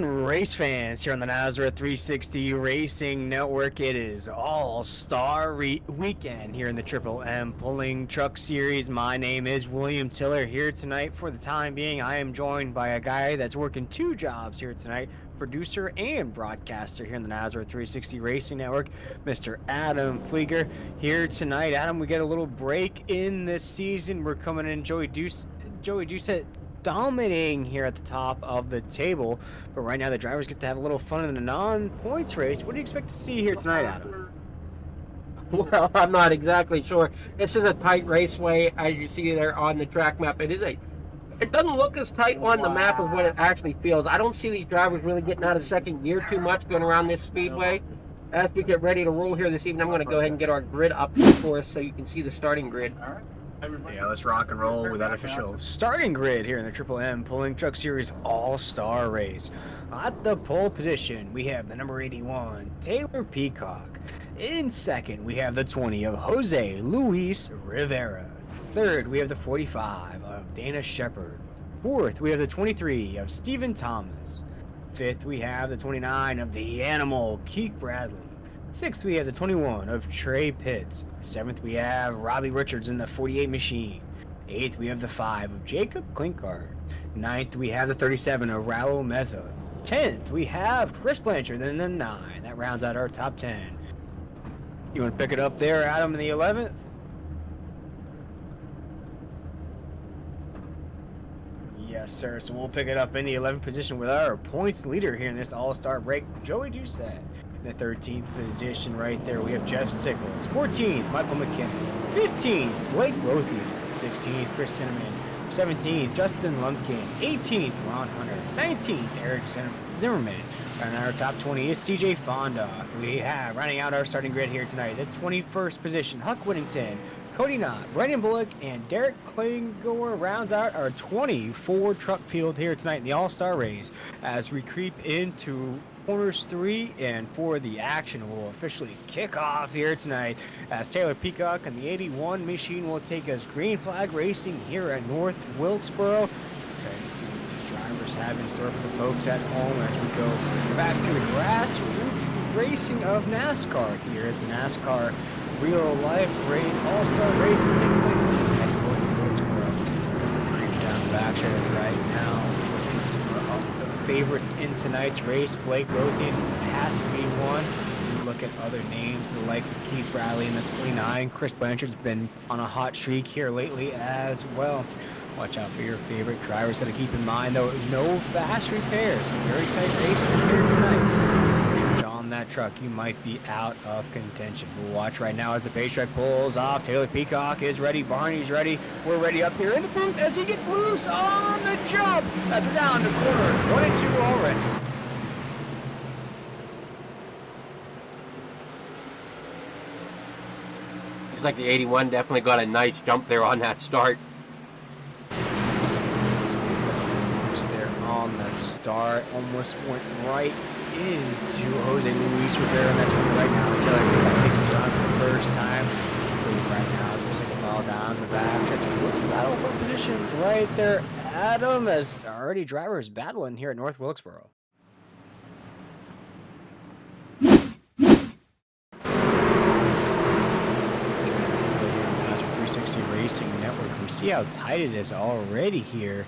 Race fans here on the Nazareth 360 Racing Network. It is All-Star Weekend here in the Triple M Pulling Truck Series. My name is William Tiller here tonight. For the time being, I am joined by a guy that's working two jobs here tonight, producer and broadcaster here in the Nazareth 360 Racing Network, Mr. Adam Flieger here tonight. Adam, we get a little break in this season. We're coming in Joey Doucette dominating here at the top of the table, but right now the drivers get to have a little fun in the non-points race. What do you expect to see here tonight, Adam? Well, I'm not exactly sure. This is a tight raceway, as you see there on the track map. It doesn't look as tight on the map as what it actually feels. I don't see these drivers really getting out of second gear too much going around this speedway. As we get ready to roll here this evening, I'm going to go ahead and get our grid up here for us so you can see the starting grid. Yeah, let's rock and roll with that official starting grid here in the Triple M Pulling Truck Series All-Star Race. At the pole position, we have the number 81, Taylor Peacock. In second, we have the 20 of Jose Luis Rivera. Third, we have the 45 of Dana Shepard. Fourth, we have the 23 of Stephen Thomas. Fifth, we have the 29 of the Animal, Keith Bradley. Sixth, we have the 21 of Trey Pitts. Seventh, we have Robbie Richards in the 48 machine. Eighth, we have the 5 of Jacob Klinkard. Ninth, we have the 37 of Raul Meza. 10th, we have Chris Blanchard in the 9. That rounds out our top 10. You want to pick it up there, Adam, in the 11th? Yes, sir. So we'll pick it up in the 11th position with our points leader here in this All-Star break, Joey Doucette. In the 13th position right there, we have Jeff Sickles. 14th, Michael McKinnon. 15th, Blake Lothian. 16th, Chris Cinnamon. 17th, Justin Lumpkin. 18th, Ron Hunter. 19th, Eric Zimmerman. And our top 20 is CJ Fonda. We have, rounding out our starting grid here tonight, the 21st position, Huck Whittington, Cody Knott, Brandon Bullock, and Derek Klingor rounds out our 24 truck field here tonight in the All-Star race as we creep into corners 3 and 4. The action will officially kick off here tonight as Taylor Peacock and the 81 machine will take us green flag racing here at North Wilkesboro. Excited to see what the drivers have in store for the folks at home as we go back to the grassroots racing of NASCAR here as the NASCAR real life all-star race will take place here at North Wilkesboro. Creeping down the backstretch right now. We'll see some of the favorites in tonight's race. Blake Lothian has to be one. You look at other names, the likes of Keith Bradley in the 29. Chris Blanchard's been on a hot streak here lately as well. Watch out for your favorite drivers. Got to keep in mind, though, no fast repairs. Very tight racing here tonight. On that truck, you might be out of contention. We'll watch right now as the base track pulls off. Taylor Peacock is ready. Barney's ready. We're ready up here in the booth as he gets loose on the jump. As we're down to corners 1 and 2 already. Looks like the 81 definitely got a nice jump there on that start. There on the start, almost went right into Jose Luis Rivera, and that's right now. Taylor Peacock takes it on for the first time. Right now, as we're single file down the back. Battle for position right there. Adam, as already drivers battling here at North Wilkesboro. 360 Racing Network. We see how tight it is already here.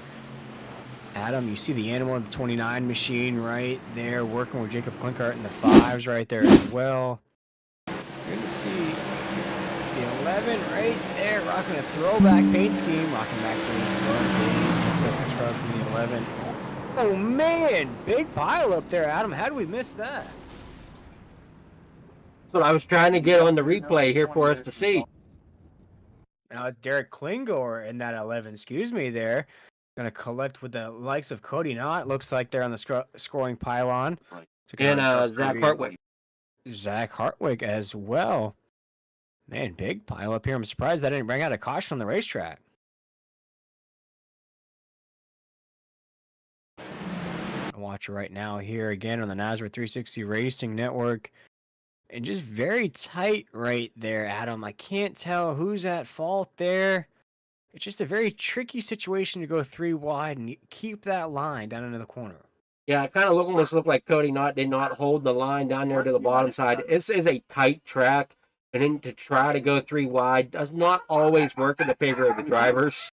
Adam, you see the Animal in the 29 machine right there, working with Jacob Klinkart in the 5s right there as well. You're going to see the 11 right there, rocking a throwback paint scheme, rocking back the scrubs in the 11. Oh man, big pile up there, Adam. How did we miss that? That's what I was trying to get on the replay here for us to see. Now it's Derek Klingor in that 11, excuse me there. Going to collect with the likes of Cody Knott. Looks like they're on the scoring pylon. And Zach Hartwig. Zach Hartwig as well. Man, big pile up here. I'm surprised that didn't bring out a caution on the racetrack. Watch it right now here again on the Nazareth 360 Racing Network. And just very tight right there, Adam. I can't tell who's at fault there. It's just a very tricky situation to go 3 wide and keep that line down into the corner. Yeah, it kind of almost looked like Cody did not hold the line down there to the bottom side. This is a tight track, and then to try to go 3 wide does not always work in the favor of the drivers.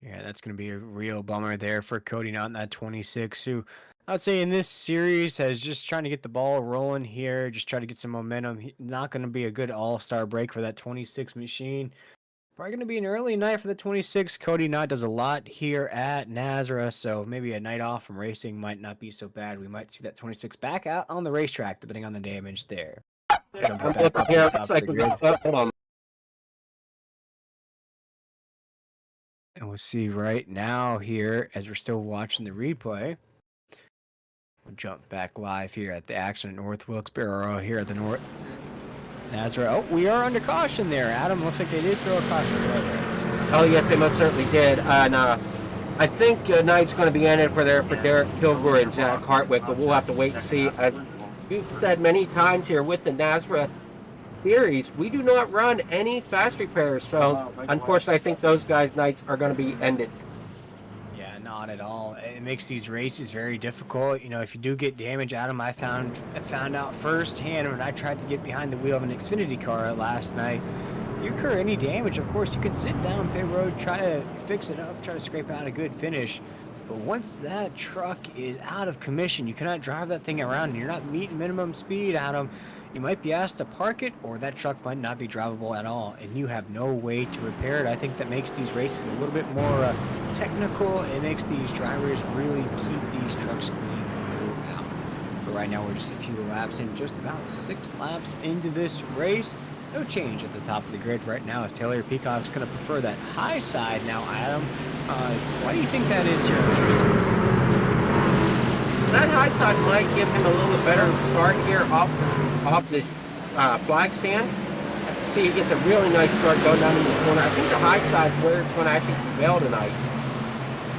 Yeah, that's going to be a real bummer there for Cody not in that 26, who I'd say in this series has just trying to get the ball rolling here, just try to get some momentum. Not going to be a good all-star break for that 26 machine. Probably going to be an early night for the 26. Cody Knott does a lot here at Nazareth, so maybe a night off from racing might not be so bad. We might see that 26 back out on the racetrack, depending on the damage there. I'm looking here. Looks like hold on. And we'll see right now here, as we're still watching the replay. We'll jump back live here at the action at North Wilkesboro here at the North Nazareth. Oh, we are under caution there, Adam. Looks like they did throw a caution right there. Oh, yes, they most certainly did. I think night's going to be in it for Derek Kilgore and Zach Hartwick, but we'll have to wait and see. As you've said many times here with the Nazareth series, we do not run any fast repairs, so unfortunately I think those guys' nights are going to be ended. Yeah, not at all. It makes these races very difficult. You know, if you do get damage, Adam, I found out firsthand when I tried to get behind the wheel of an Xfinity car last night. If you incur any damage, of course, you can sit down pit road, try to fix it up, try to scrape out a good finish. But once that truck is out of commission, you cannot drive that thing around, and you're not meeting minimum speed, Adam. You might be asked to park it, or that truck might not be drivable at all, and you have no way to repair it. I think that makes these races a little bit more technical. It makes these drivers really keep these trucks clean throughout. But right now, we're just a few laps in, just about 6 laps into this race. No change at the top of the grid right now, as Taylor Peacock's going to prefer that high side now, Adam. Why do you think that is here? That high side might give him a little better start here off the flag stand. See, he gets a really nice start going down in the corner. I think the high side's where it's going to actually prevail tonight.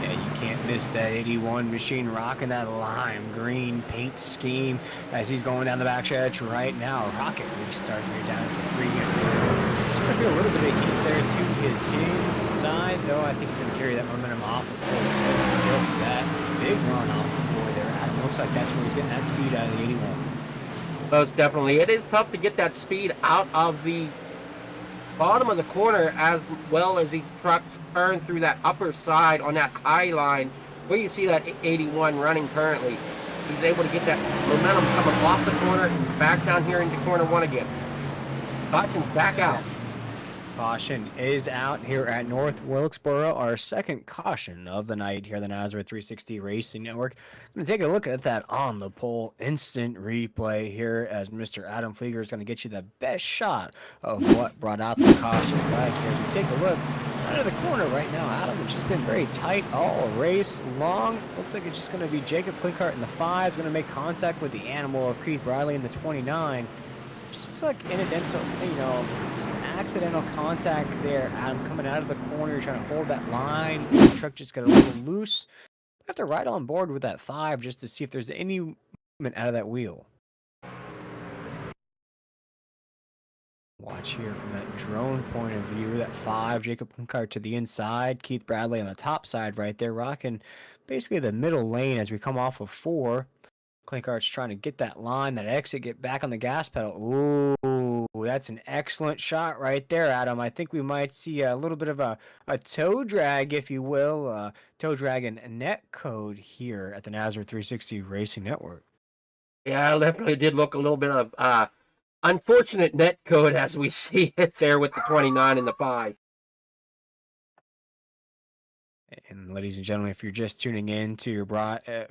Yeah, you can't miss that 81 machine rocking that lime green paint scheme as he's going down the backstretch right now. Rocket restart here down to 3 and 4. I feel a little bit of heat there to his inside, though. I think he's going to carry that momentum off of 4. Just that big run off of 4 there. Adam, looks like that's where he's getting that speed out of the 81. Most definitely. It is tough to get that speed out of the bottom of the corner, as well as these trucks turn through that upper side on that high line where you see that 81 running currently. He's able to get that momentum coming off the corner and back down here into corner 1 again. Caution's back out. Caution is out here at North Wilkesboro, our second caution of the night here at the Nazareth 360 Racing Network. I'm going to take a look at that on the pole instant replay here, as Mr. Adam Flieger is going to get you the best shot of what brought out the caution flag here. As we take a look out of the corner right now, Adam, which has been very tight all race long. Looks like it's just going to be Jacob Klinkart in the 5, is going to make contact with the animal of Keith Bradley in the 29. Looks like an accidental contact there. Adam coming out of the corner, trying to hold that line. The truck just got a little loose. I have to ride on board with that 5 just to see if there's any movement out of that wheel. Watch here from that drone point of view. That 5, Jacob Klinkart to the inside. Keith Bradley on the top side right there, rocking basically the middle lane as we come off of 4. Klinkart's trying to get that line, that exit, get back on the gas pedal. Ooh, that's an excellent shot right there, Adam. I think we might see a little bit of a toe drag, if you will, toe drag and net code here at the Nazareth 360 Racing Network. Yeah, it definitely did look a little bit of unfortunate net code as we see it there with the 29 and the 5. And ladies and gentlemen, if you're just tuning in to your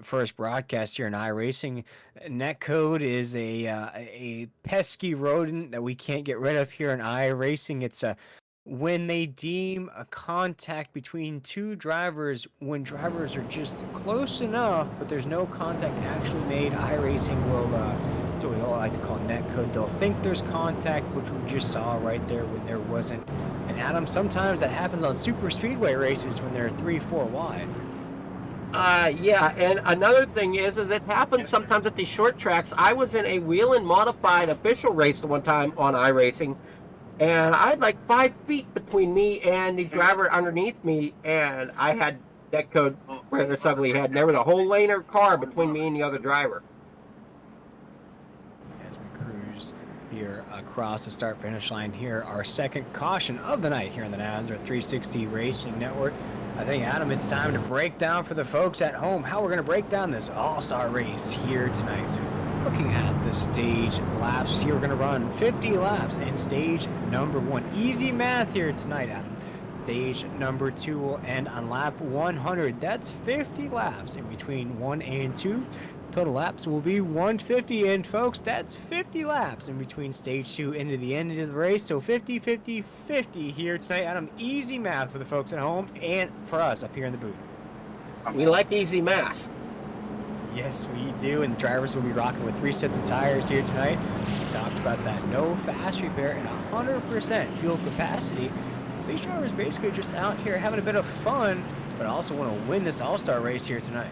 first broadcast here in iRacing, netcode is a pesky rodent that we can't get rid of here in iRacing. It's when they deem a contact between 2 drivers, when drivers are just close enough, but there's no contact actually made. iRacing will, that's what we all like to call netcode. They'll think there's contact, which we just saw right there when there wasn't. And Adam, sometimes that happens on super speedway races when they're 3-4 wide. Yeah, and another thing is it happens sometimes at these short tracks. I was in a Whelen modified official race one time on iRacing, and I had like 5 feet between me and the driver underneath me, and I had That could rear its ugly head. And there was a whole lane of car between me and the other driver. As we cruise here across the start-finish line here, our second caution of the night here on the NASCAR 360 Racing Network. I think, Adam, it's time to break down for the folks at home how we're going to break down this all-star race here tonight. Looking at the stage laps here, we're going to run 50 laps in stage number 1. Easy math here tonight, Adam. Stage number 2 will end on lap 100. That's 50 laps in between 1 and 2. Total laps will be 150, and folks, that's 50 laps in between stage 2 into the end of the race. So 50, 50, 50 here tonight. Adam, easy math for the folks at home and for us up here in the booth. We like easy math. Yes, we do, and the drivers will be rocking with 3 sets of tires here tonight. We talked about that no fast repair and 100% fuel capacity. These drivers basically just out here having a bit of fun, but also want to win this all-star race here tonight.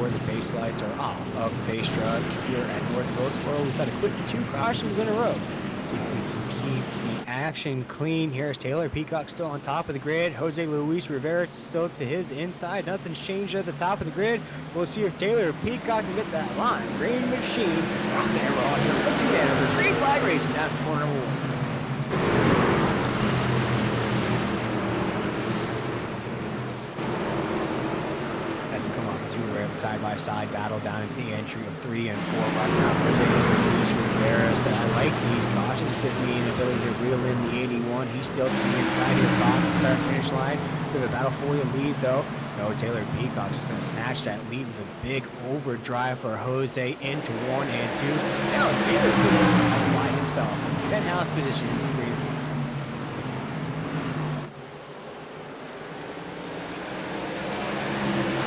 The pace lights are off of the pace truck here at North Wilkesboro. We've had a quick 2 cautions in a row. See if we can keep the action clean. Here's Taylor Peacock still on top of the grid. Jose Luis Rivera still to his inside. Nothing's changed at the top of the grid. We'll see if Taylor Peacock can get that line. Green machine. Oh, there we're on here once again for green flag racing down to corner 1. Side-by-side battle down at the entry of 3 and 4 right now. Jose Luis Rivera said, I like these cautions, gives me an ability to reel in the 81. He's still to the inside here across the start-finish line. We have a battle for you lead, though. No, Taylor Peacock just going to snatch that lead with a big overdrive for Jose into 1 and 2. Now Taylor Peacock by himself. Penthouse position in 3 and 4.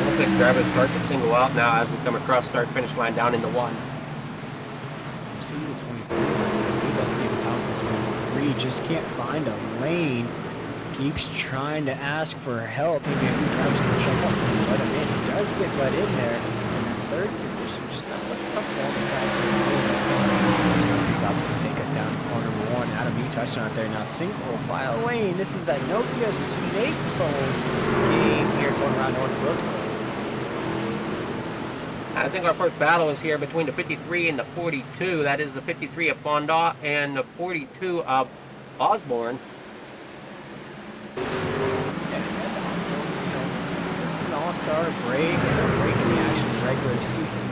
Looks like drivers start to single out now as we come across start-finish line down into 1. You see the 23. That's Stephen Thompson, 23. Just can't find a lane. Keeps trying to ask for help. Maybe a few drivers can check up and let him in. He does get let in there. In that third position, just not looking comfortable on the track. Peacock's going to take us down to corner 1. Adam, you touched on it there. Now, single file lane. This is that Nokia snake phone game here going around North Wilkesboro. I think our first battle is here between the 53 and the 42. That is the 53 of Fonda and the 42 of Osborne. This is an all-star break and a break in the action of the regular season.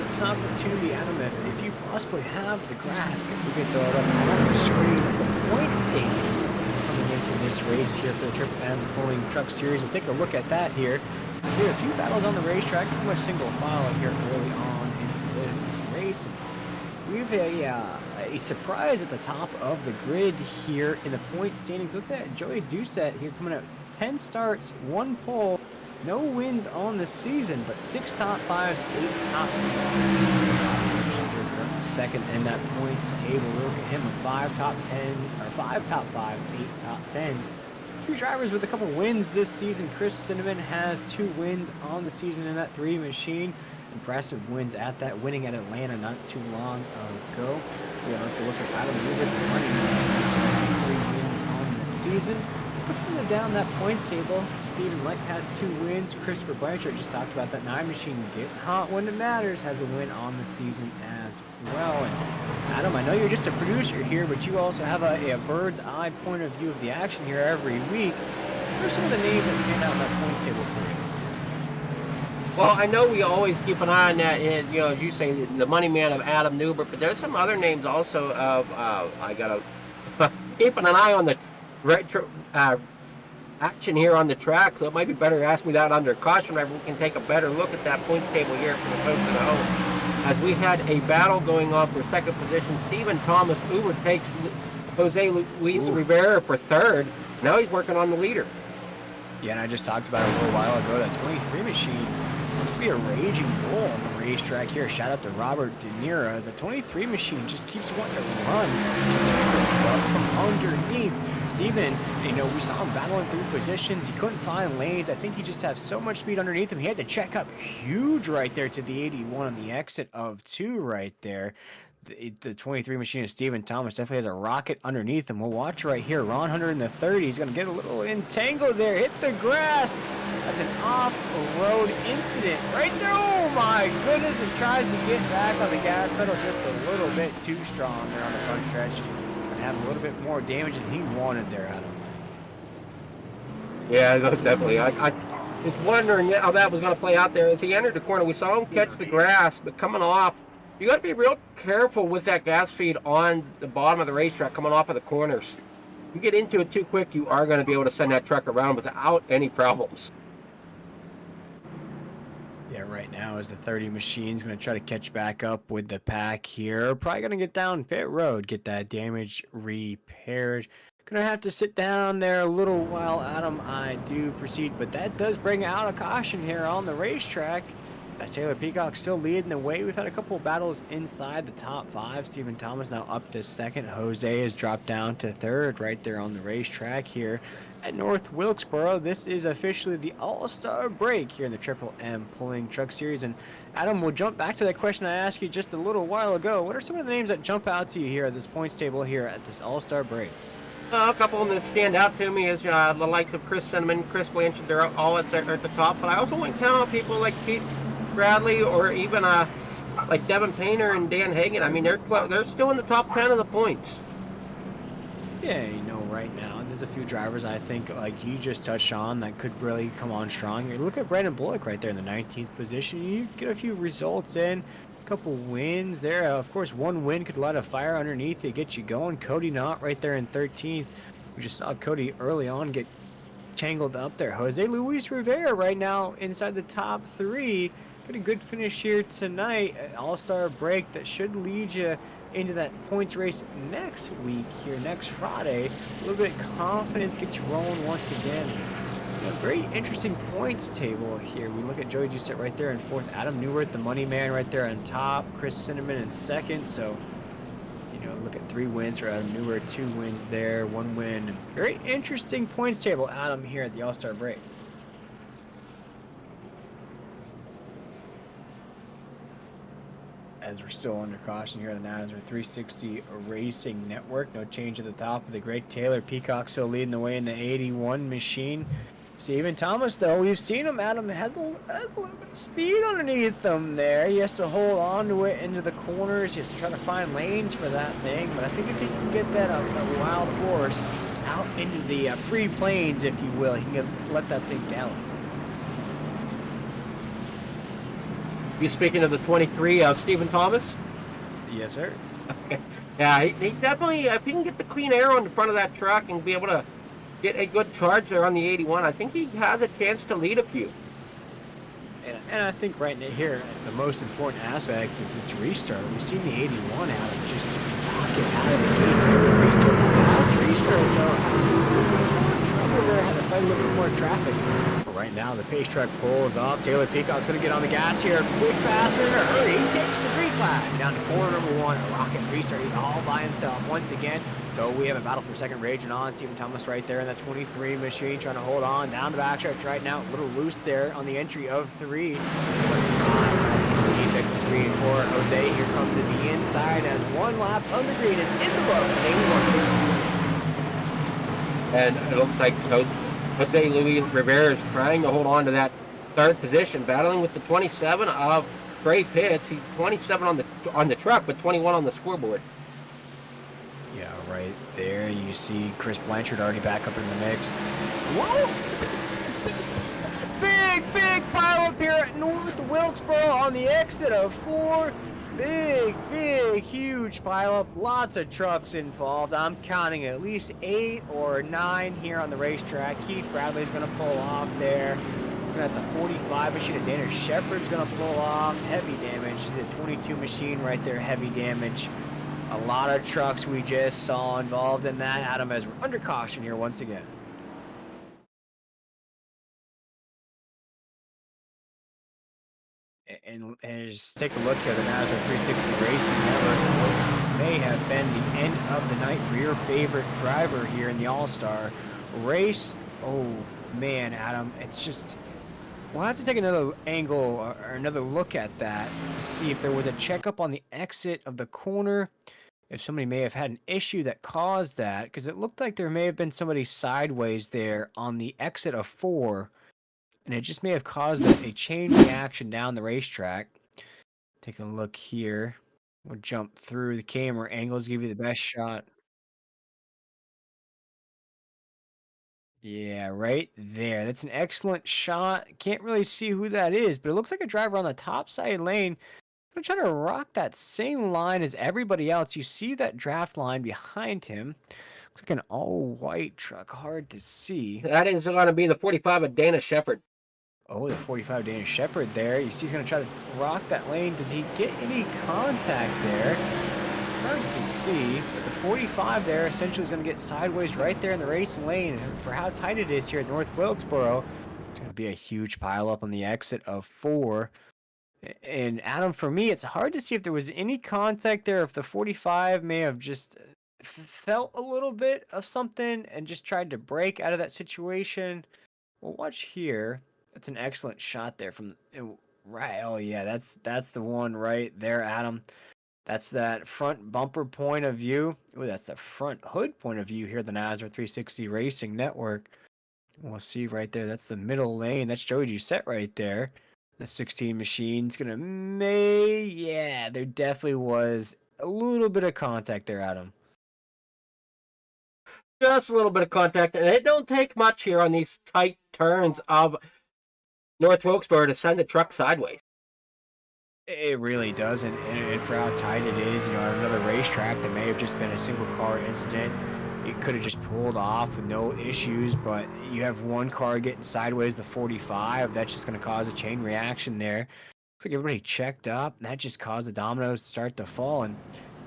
It's an opportunity, Adam, if you possibly have the graph, if you could throw it up on the screen of the point standings coming into this race here for the Triple M Pulling Truck Series. We'll take a look at that here. So we have a few battles on the racetrack, pretty much single file here early on into this race. We have a surprise at the top of the grid here in the point standings. Look at that, Joey Doucette here coming out 10 starts, 1 pole, no wins on the season, but 6 top 5s, 8 top 10s. Second in that points table. Look at him with 5 top 10s, or 5 top 5s, 8 top 10s. 2 drivers with a couple wins this season. Chris Cinnamon has 2 wins on the season in that 3 machine. Impressive wins at that, winning at Atlanta not too long ago. We also look at Adam Newberg, the money has 3 wins on the season. But further down that points table, Stephen Leck has 2 wins. Christopher Blanchard, just talked about that 9 machine, getting hot when it matters, has a win on the season as well. And Adam, I know you're just a producer here, but you also have a bird's eye point of view of the action here every week. What are some of the names that stand out in that points table for you? Well, I know we always keep an eye on that, and, you know, as you say, the money man of Adam Newberg, but there's some other names also of, I got to keeping an eye on the retro action here on the track, so it might be better to ask me that under caution. Maybe we can take a better look at that points table here for the folks at home. As we had a battle going on for second position, Stephen Thomas Uber takes Jose Luis Rivera for third. Now he's working on the leader. Yeah, and I just talked about it a little while ago, that 23 machine looks to be a raging bull on the racetrack here. Shout out to Robert De Niro, as the 23 machine just keeps wanting to run from underneath. Steven, you know, we saw him battling through positions. He couldn't find lanes. I think he just has so much speed underneath him. He had to check up huge right there to the 81 on the exit of 2 right there. the 23 machine of Stephen Thomas definitely has a rocket underneath him. We'll watch right here. Ron Hunter in the 30. He's going to get a little entangled there. Hit the grass. That's an off-road incident right there. Oh, my goodness. He tries to get back on the gas pedal just a little bit too strong there on the front stretch. And have a little bit more damage than he wanted there, Adam. Yeah, definitely. I was wondering how that was going to play out there. As he entered the corner, we saw him catch the grass, but coming off, you got to be real careful with that gas feed on the bottom of the racetrack coming off of the corners. If you get into it too quick, you are going to be able to send that truck around without any problems. Yeah, right now is the 30 machine's going to try to catch back up with the pack here. Probably going to get down pit road, get that damage repaired. Going to have to sit down there a little while, Adam. I do proceed, but that does bring out a caution here on the racetrack. That's Taylor Peacock still leading the way. We've had a couple of battles inside the top 5. Stephen Thomas now up to 2nd. Jose has dropped down to 3rd right there on the racetrack here at North Wilkesboro. This is officially the All-Star break here in the Triple M Pulling Truck Series. And Adam, we'll jump back to that question I asked you just a little while ago. What are some of the names that jump out to you here at this points table here at this All-Star break? A couple of them that stand out to me is the likes of Chris Cinnamon, Chris Blanchard. They're all at the top. But I also wouldn't count on people like Keith Bradley or even like Devin Painter and Dan Hagan. I mean, they're still in the top 10 of the points. Yeah, you know, right now there's a few drivers I think like you just touched on that could really come on strong. You look at Brandon Bullock right there in the 19th position. You get a few results in, a couple wins there. Of course, one win could light a fire underneath it, get you going. Cody Knott right there in 13th. We just saw Cody early on get tangled up there. Jose Luis Rivera right now inside the top 3. Got a good finish here tonight. An all-star break that should lead you into that points race next week here, next Friday. A little bit of confidence, get you rolling once again. You know, very interesting points table here. We look at Joey Doucette right there in 4th. Adam Newert, the money man, right there on top. Chris Cinnamon in 2nd. So, you know, look at 3 wins for Adam Newert, 2 wins there, 1 win. Very interesting points table, Adam, here at the all-star break. As we're still under caution here on the NASCAR 360 Racing Network. No change at the top of the great Taylor Peacock still leading the way in the 81 machine. Stephen Thomas, though, we've seen him. Adam has a little bit of speed underneath him there. He has to hold on to it into the corners. He has to try to find lanes for that thing. But I think if he can get that a wild horse out into the free plains, if you will, he can let that thing gallop. You speaking of the 23 of Stephen Thomas? Yes, sir. Yeah, he definitely, if he can get the clean air on the front of that truck and be able to get a good charge there on the 81, I think he has a chance to lead a few. And I think right here, the most important aspect is this restart. We've seen the 81 out and just rocket out of the gates every restart. The last restart, though, trouble there, had to fight a little bit more traffic. But right now, the pace truck pulls off. Taylor Peacock's going to get on the gas here. Quick, fast, in a hurry. He takes the green flag. Down to corner number 1, a rocket restart. He's all by himself once again. Though we have a battle for second raging on. Stephen Thomas right there in that 23 machine trying to hold on. Down the backstretch right now. A little loose there on the entry of 3. Apex of 3 and 4. Jose here comes to the inside as 1 lap on the green is in the books. 81. And it looks like Jose Luis Rivera is trying to hold on to that 3rd position, battling with the 27 of Gray Pitts. He's 27 on the truck, but 21 on the scoreboard. Yeah, right there you see Chris Blanchard already back up in the mix. Whoa! Big pile up here at North Wilkesboro on the exit of 4. Big, huge pile up. Lots of trucks involved. I'm counting at least 8 or 9 here on the racetrack. Keith Bradley's going to pull off there. Looking at the 45 machine, Dana Shepard's going to pull off. Heavy damage. The 22 machine right there, heavy damage. A lot of trucks we just saw involved in that. Adam, as we're under caution here once again. And just take a look at the NASCAR 360 Racing Network. May have been the end of the night for your favorite driver here in the All-Star race. Oh man, Adam, it's just We'll have to take another angle or another look at that to see if there was a checkup on the exit of the corner, if somebody may have had an issue that caused that, because it looked like there may have been somebody sideways there on the exit of 4, and it just may have caused a chain reaction down the racetrack. Take a look here. We'll jump through the camera angles, give you the best shot. Yeah, right there. That's an excellent shot. Can't really see who that is, but it looks like a driver on the top side lane. Gonna try to rock that same line as everybody else. You see that draft line behind him. Looks like an all-white truck. Hard to see. That is going to be the 45 of Dana Shepard. Oh, the 45 Danish Shepherd there. You see he's going to try to rock that lane. Does he get any contact there? Hard to see. But the 45 there essentially is going to get sideways right there in the racing lane. And for how tight it is here at North Wilkesboro, it's going to be a huge pileup on the exit of 4. And Adam, for me, it's hard to see if there was any contact there, if the 45 may have just felt a little bit of something and just tried to break out of that situation. Well, watch here. That's an excellent shot there from right. Oh yeah, that's the one right there, Adam. That's that front bumper point of view. Oh, that's the front hood point of view here, the NASCAR 360 Racing Network. We'll see right there. That's the middle lane. That's Joey Doucette right there. The 16 machine's gonna yeah, there definitely was a little bit of contact there, Adam. Just a little bit of contact, and it don't take much here on these tight turns of North Wilkesboro to send the truck sideways. It really doesn't, and for how tight it is, on another racetrack that may have just been a single car incident, it could have just pulled off with no issues, but you have one car getting sideways, the 45, that's just going to cause a chain reaction there. Looks like everybody checked up, and that just caused the dominoes to start to fall, and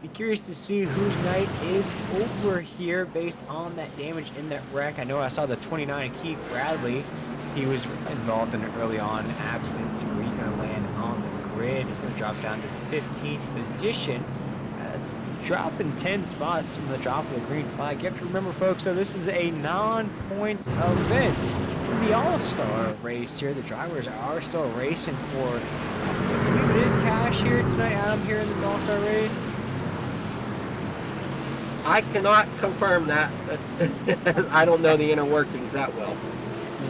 be curious to see whose night is over here based on that damage in that wreck. I know I saw the 29 Keith Bradley. He was involved in an early on accident. See where he's going to land on the grid. He's going to drop down to the 15th position. That's dropping 10 spots from the drop of the green flag. You have to remember, folks, so this is a non-points event. It's the All-Star race here. The drivers are still racing for, I believe it is cash here tonight, Adam, here in this All-Star race. I cannot confirm that. I don't know the inner workings that well.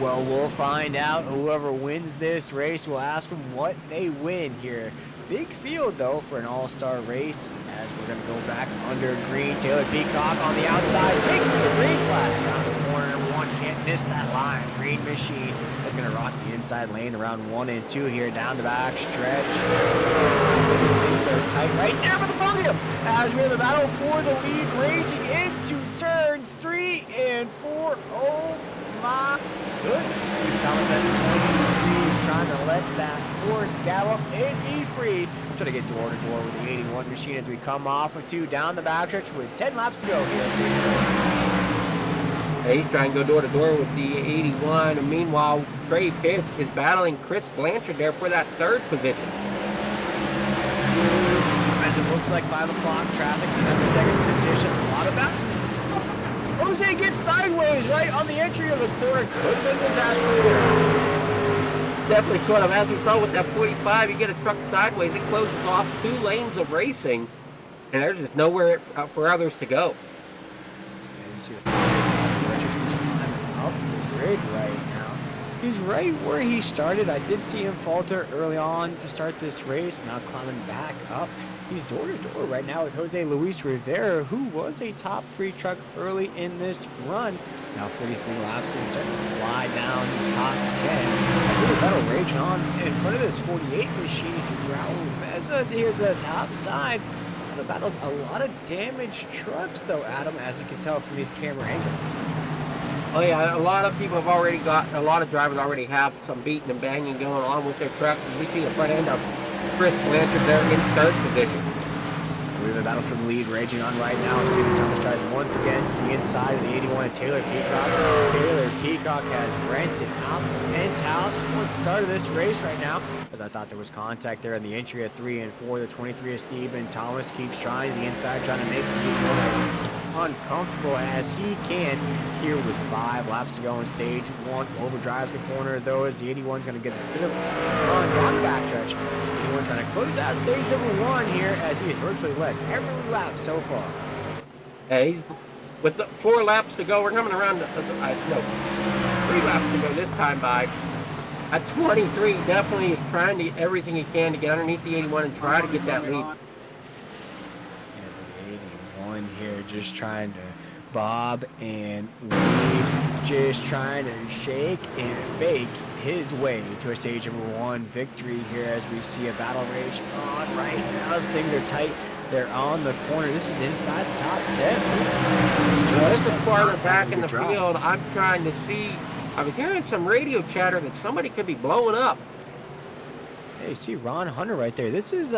Well, we'll find out. Whoever wins this race, we'll ask them what they win here. Big field, though, for an all-star race, as we're going to go back under green. Taylor Peacock on the outside takes the green flag. Down the corner, number 1, can't miss that line. Green machine is going to rock the inside lane around 1 and 2 here, down the back stretch. These things are tight right there for the podium, as we have a battle for the lead, raging into turns 3 and 4. Oh my goodness. Steve Thomas at 23 is trying to let that horse gallop and be free. Trying to get door to door with the 81 machine as we come off of 2 down the backstretch with 10 laps to go here. He's trying to go door to door with the 81. And meanwhile, Trey Pitts is battling Chris Blanchard there for that 3rd position. As it looks like 5 o'clock traffic in the 2nd position. A lot of bounces. Jose gets sideways right on the entry of the corner. Could have been disastrous there. Definitely could have. As we saw with that 45, you get a truck sideways, it closes off 2 lanes of racing, and there's just nowhere for others to go. You see the Richardson's climbing up the grid right now. He's right where he started. I did see him falter early on to start this race, now climbing back up. He's door to door right now with Jose Luis Rivera, who was a top 3 truck early in this run. Now 43 laps and starting to slide down the top 10. As we battle raging on in front of this 48 machine. You see Raul Meza here to the top side. The battle's a lot of damaged trucks though, Adam, as you can tell from these camera angles. Oh yeah, a lot of people have already got, a lot of drivers already have some beating and banging going on with their trucks. As we see the front end of Chris Blanchard there in 3rd position. We have a battle for the lead raging on right now. Stephen Thomas tries once again to the inside of the 81 and Taylor Peacock. Taylor Peacock has rented out the penthouse for the start of this race right now, as I thought there was contact there in the entry at 3 and 4. The 23 of Stephen Thomas keeps trying the inside, trying to make the lead. uncomfortable as he can here with 5 laps to go in stage 1. Overdrives the corner though as the 81 is going to get a bit of a run down the backstretch. 81 trying to close out stage number 1 here as he has virtually led every lap so far. Hey, with the 4 laps to go, we're coming around, 3 laps to go this time by. At 23, definitely is trying to get everything he can to get underneath the 81 and try to get that lead. As the 81 here just trying to bob and weave, just trying to shake and bake his way to a stage number 1 victory here as we see a battle rage on right now as things are tight. They're on the corner. This is inside the top 10. Well, this is farther back in the field. I'm trying to see. I was hearing some radio chatter that somebody could be blowing up. Hey, see Ron Hunter right there. This is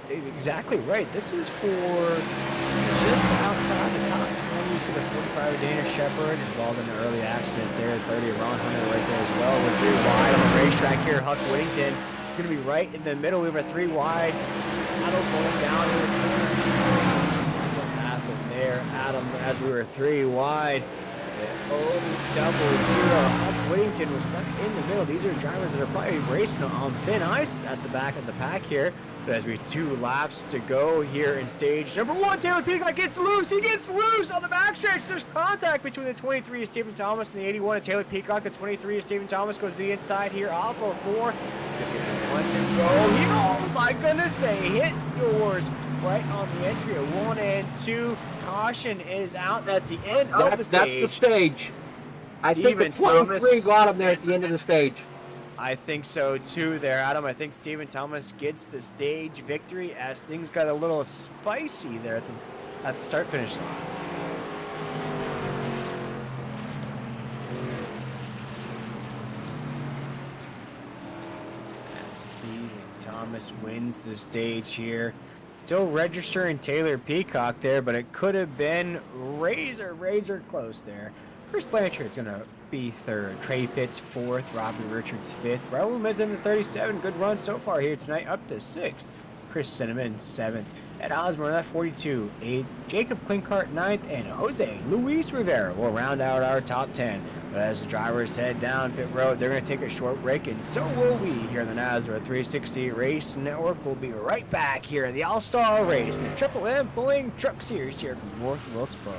exactly right. This is just outside the top 20. You see the 45 Dana Shepard involved in the early accident there. 30 Ron Hunter right there as well. We're 3 wide on the racetrack here. Huck Whittington is going to be right in the middle. We have a 3 wide. Adam going down to the corner. See what happened there. Adam, as we were 3 wide. Double zero. Huck Whittington was stuck in the middle. These are drivers that are probably racing on thin ice at the back of the pack here. But as we 2 laps to go here in stage number 1, Taylor Peacock gets loose. He gets loose on the backstretch. There's contact between the 23 of Stephen Thomas and the 81 of Taylor Peacock. The 23 of Stephen Thomas goes to the inside here off of 4. Oh my goodness, they hit doors right on the entry of 1 and 2. Caution is out. That's the end of the stage. That's the stage. I think the 23 got him there at the end of the stage. I think so too there, Adam. I think Stephen Thomas gets the stage victory as things got a little spicy there at the start-finish line. Stephen Thomas wins the stage here. Still registering Taylor Peacock there, but it could have been razor close there. Chris Blanchard's going to be 3rd. Trey Pitts 4th. Robbie Richards 5th. Raul Mezin in the 37. Good run so far here tonight, up to 6th. Chris Cinnamon 7th. Ed Osborne at 42. 8th. Jacob Klinkart 9th. And Jose Luis Rivera will round out our top 10. But as the drivers head down pit road, they're going to take a short break, and so will we here in the Nazareth 360 Race Network. We'll be right back here at the All-Star Race in the Triple M Pulling Truck Series here from North Wilkesboro.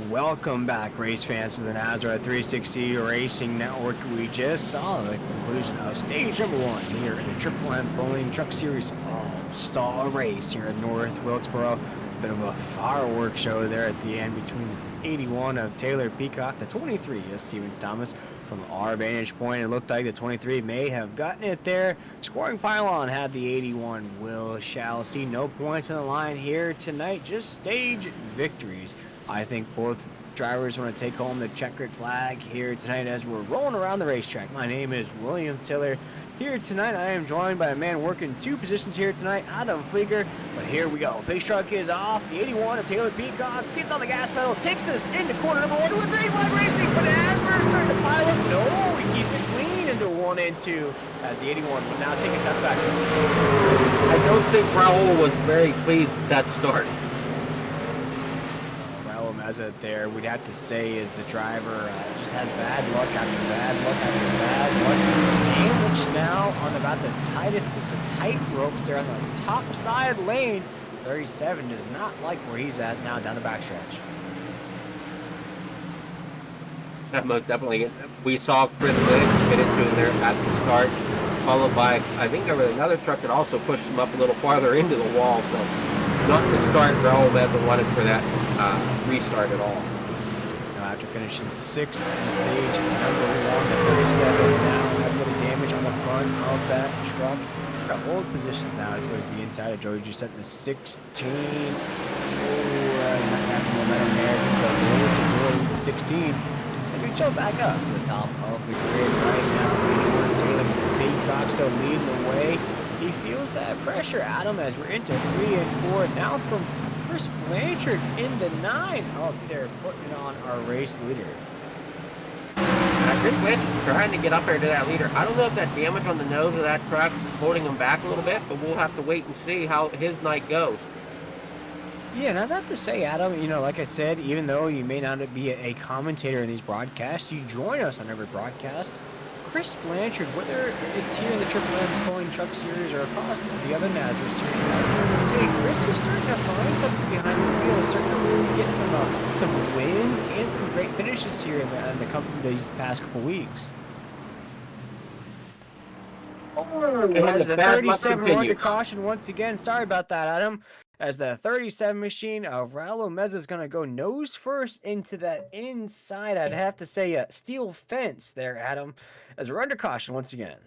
Welcome back, race fans, to the Nazareth 360 Racing Network. We just saw the conclusion of stage number 1 here in the Triple M Pulling Truck Series All-Star Race here in North Wilkesboro. bit of a fireworks show there at the end between the 81 of Taylor Peacock, the 23 of Stephen Thomas. From our vantage point, it looked like the 23 may have gotten it there. Scoring pylon had the 81. Will shall see no points on the line here tonight, just stage victories. I think both drivers want to take home the checkered flag here tonight as we're rolling around the racetrack. My name is William Tiller. Here tonight, I am joined by a man working 2 positions here tonight, Adam Flieger. But here we go. Big truck is off. The 81 of Taylor Peacock gets on the gas pedal, takes us into corner number 1 with big flag racing. But as we're starting to pile up, no, we keep it clean into 1 and 2 as the 81 will now take us down the back. I don't think Raul was very pleased with that start. There, we'd have to say is the driver just has bad luck after bad luck after bad luck. Sandwiched now on about the tight ropes there on the top side lane. 37 does not like where he's at now down the backstretch. That most definitely. We saw Chris Williams get into there at the start, followed by, I think there was another truck that also pushed him up a little farther into the wall. So not the start Raul hasn't wanted for that restart at all. Now after finishing 6th in the stage, number 1 to 37 now has a little damage on the front of that truck. Got hold positions now as he goes to the inside of Joey Doucette in the 16. He's not having momentum there. He's going to go door with the 16. And we jump back up to the top of the grid right now. Taylor Peacock still leading the way. He feels that pressure, Adam, as we're into 3 and 4. Now from Chris Blanchard in the 9 up there, putting it on our race leader. Chris Blanchard's trying to get up there to that leader. I don't know if that damage on the nose of that truck's holding him back a little bit, but we'll have to wait and see how his night goes. Yeah, and I'd have to say, Adam, you know, like I said, even though you may not be a commentator in these broadcasts, you join us on every broadcast. Chris Blanchard, whether it's here in the Triple M Pulling Truck Series or across the other NASCAR series, I say Chris is starting to find something behind the wheel. He's starting to really get some wins and some great finishes here in the company these past couple weeks. As the 37 went to caution once again. Sorry about that, Adam. As the 37 machine of Raul Meza is going to go nose first into that inside, I'd have to say, a steel fence there, Adam, as we're under caution once again.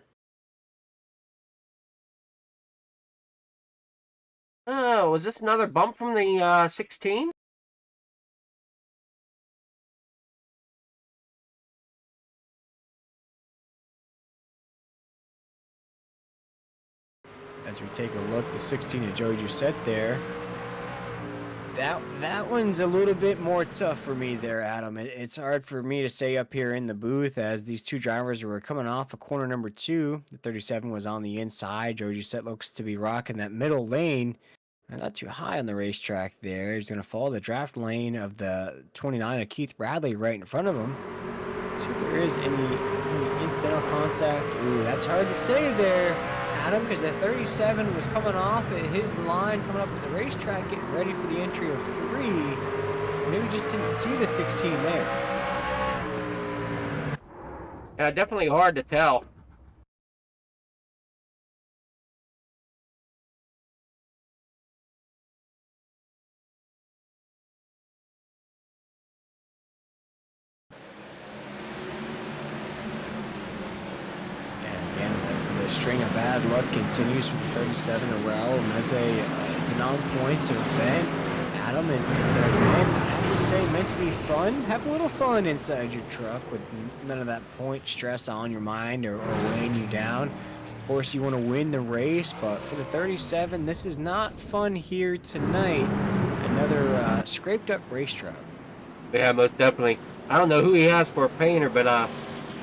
Oh, was this another bump from the 16? As we take a look, the 16 of Joey Doucette there. That one's a little bit more tough for me there, Adam. It's hard for me to say up here in the booth as these two drivers were coming off of corner number 2. The 37 was on the inside. Joey Doucette looks to be rocking that middle lane. Not too high on the racetrack there. He's going to follow the draft lane of the 29 of Keith Bradley right in front of him. See if there is any incidental contact. Ooh, that's hard to say there, Adam, because the 37 was coming off at his line, coming up at the racetrack, getting ready for the entry of 3. Maybe just didn't see the 16 there. Yeah, definitely hard to tell. String of bad luck continues for the 37 of Raul Meza. It's a non-points event. Adam, it's an event, I have to say, meant to be fun. Have a little fun inside your truck with none of that point stress on your mind or weighing you down. Of course, you want to win the race, but for the 37, this is not fun here tonight. Another scraped up racetrack. Yeah, most definitely. I don't know who he has for a painter, but I'm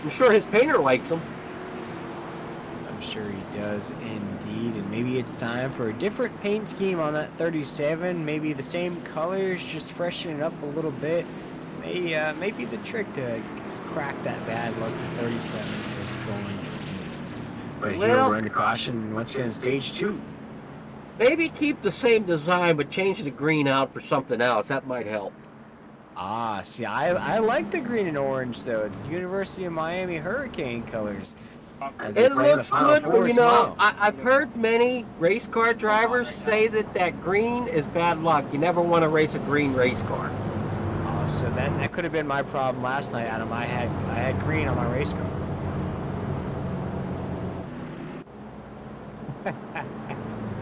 sure his painter likes him. Sure he does indeed, and maybe it's time for a different paint scheme on that 37. Maybe the same colors, just freshen it up a little bit. Maybe the trick to crack that bad luck the 37 is going. But here we're under caution once again, stage 2. Maybe keep the same design, but change the green out for something else. That might help. Ah, see, I like the green and orange though. It's the University of Miami Hurricane colors. as they It bring the looks final good, but forward you know, tomorrow. I've heard many race car drivers say that green is bad luck. You never want to race a green race car. So that could have been my problem last night, Adam. I had green on my race car.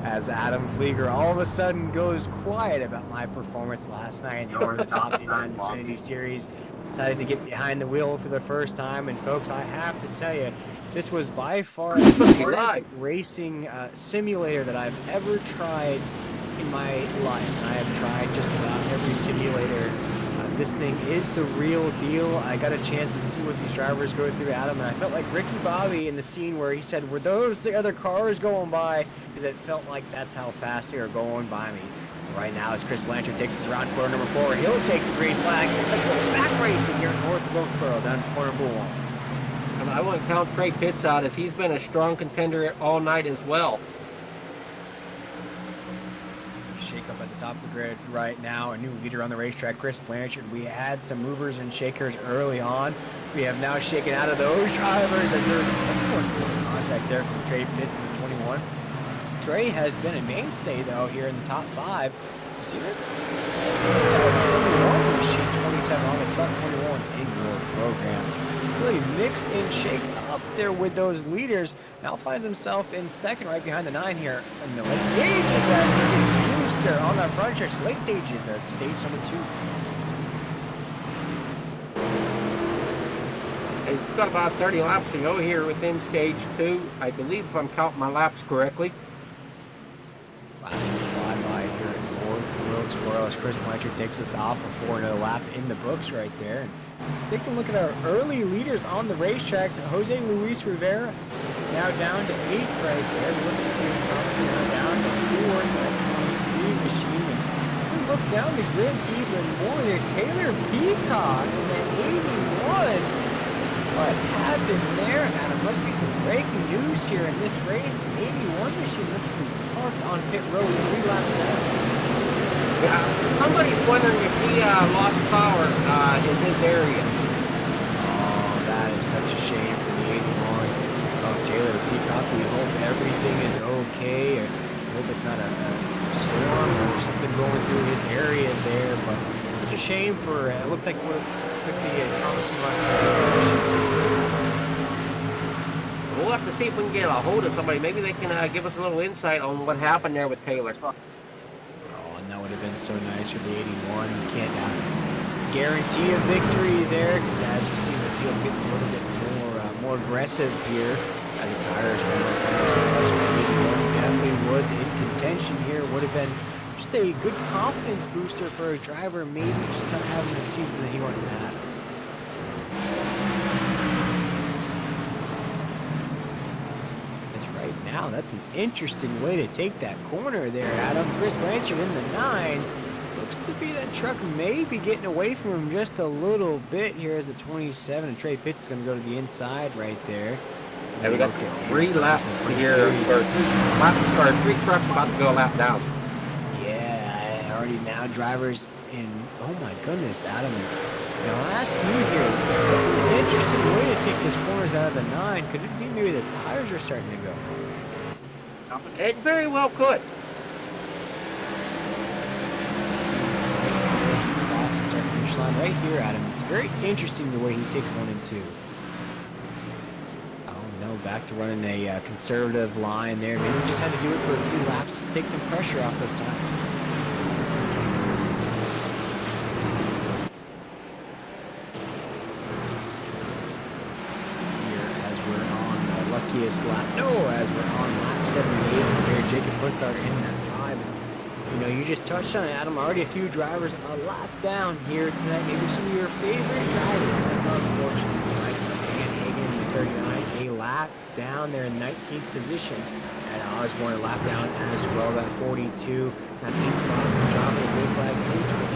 As Adam Flieger all of a sudden goes quiet about my performance last night in the Over the Top Designs Xfinity Series. Decided to get behind the wheel for the first time, and folks, I have to tell you, this was by far the hardest racing simulator that I've ever tried in my life. And I have tried just about every simulator. This thing is the real deal. I got a chance to see what these drivers go through, Adam, and I felt like Ricky Bobby in the scene where he said, were those the other cars going by? Because it felt like that's how fast they are going by me. And right now, as Chris Blanchard takes us around corner number 4, he'll take the green flag. Let's go back racing here in North Wilkesboro, down corner number 1. And I wouldn't count Trey Pitts out, as he's been a strong contender all night as well. Shake up at the top of the grid right now. A new leader on the racetrack, Chris Blanchard. We had some movers and shakers early on. We have now shaken out of those drivers as there's of course contact there from Trey Pitts in the 21. Trey has been a mainstay though here in the top 5. You see that? 27 on the truck, 21 in your programs. Really mix and shake up there with those leaders. Now finds himself in second right behind the 9 here in the late stages. There on that front stretch, late stages, stage number 2. He's got about 30 laps to go here within stage 2, I believe, if I'm counting my laps correctly. Laps fly by here in North Wilkesboro as Chris Blanchard takes us off for another lap in the books right there. And taking a look at our early leaders on the racetrack, Jose Luis Rivera now down to 8th right there. Wilkinson now down to 4th. Machine. And look down the grid even more there. Taylor Peacock in that 81. What happened there? Now there must be some breaking news here in this race. 81 machine looks to be parked on pit road 3 laps down. Yeah, somebody's wondering if he lost power in this area. Oh, that is such a shame for the 81 of Taylor Peacock. We hope everything is okay. I hope it's not a storm or something going through his area there, but it's a shame for it looked like what could be a promising run. We'll have to see if we can get a hold of somebody. Maybe they can give us a little insight on what happened there with Taylor. Oh, and that would have been so nice for the 81. You can't guarantee a victory there because as you see the field's getting a little bit more aggressive here. The tires definitely was in contention here. Would have been just a good confidence booster for a driver, maybe just not having the season that he wants to have. That's right now. That's an interesting way to take that corner there, Adam. Chris Blanchard in the 9. Looks to be that truck may be getting away from him just a little bit here as the 27. And Trey Pitts is going to go to the inside right there. And we got 3 laps here, or 3 trucks about to go a lap down. Yeah, already now drivers in, oh my goodness, Adam. Now I'll ask you here, that's an interesting way to take those corners out of the 9. Could it be maybe the tires are starting to go? It very well could. Across the start finish line right here, Adam. It's very interesting the way he takes 1 and 2. Back to running a conservative line there. Maybe we just had to do it for a few laps to take some pressure off those tires. Here, as we're on the luckiest lap, as we're on lap 78 here, Jacob Burkhardt in that 5. You know, you just touched on it, Adam. Already a few drivers a lap down here tonight. Maybe some of your favorite drivers. That's unfortunate. 39, a lap down there in 19th position. And Osborne a lap down as well, that 42. That means Boston dropping a green flag into it.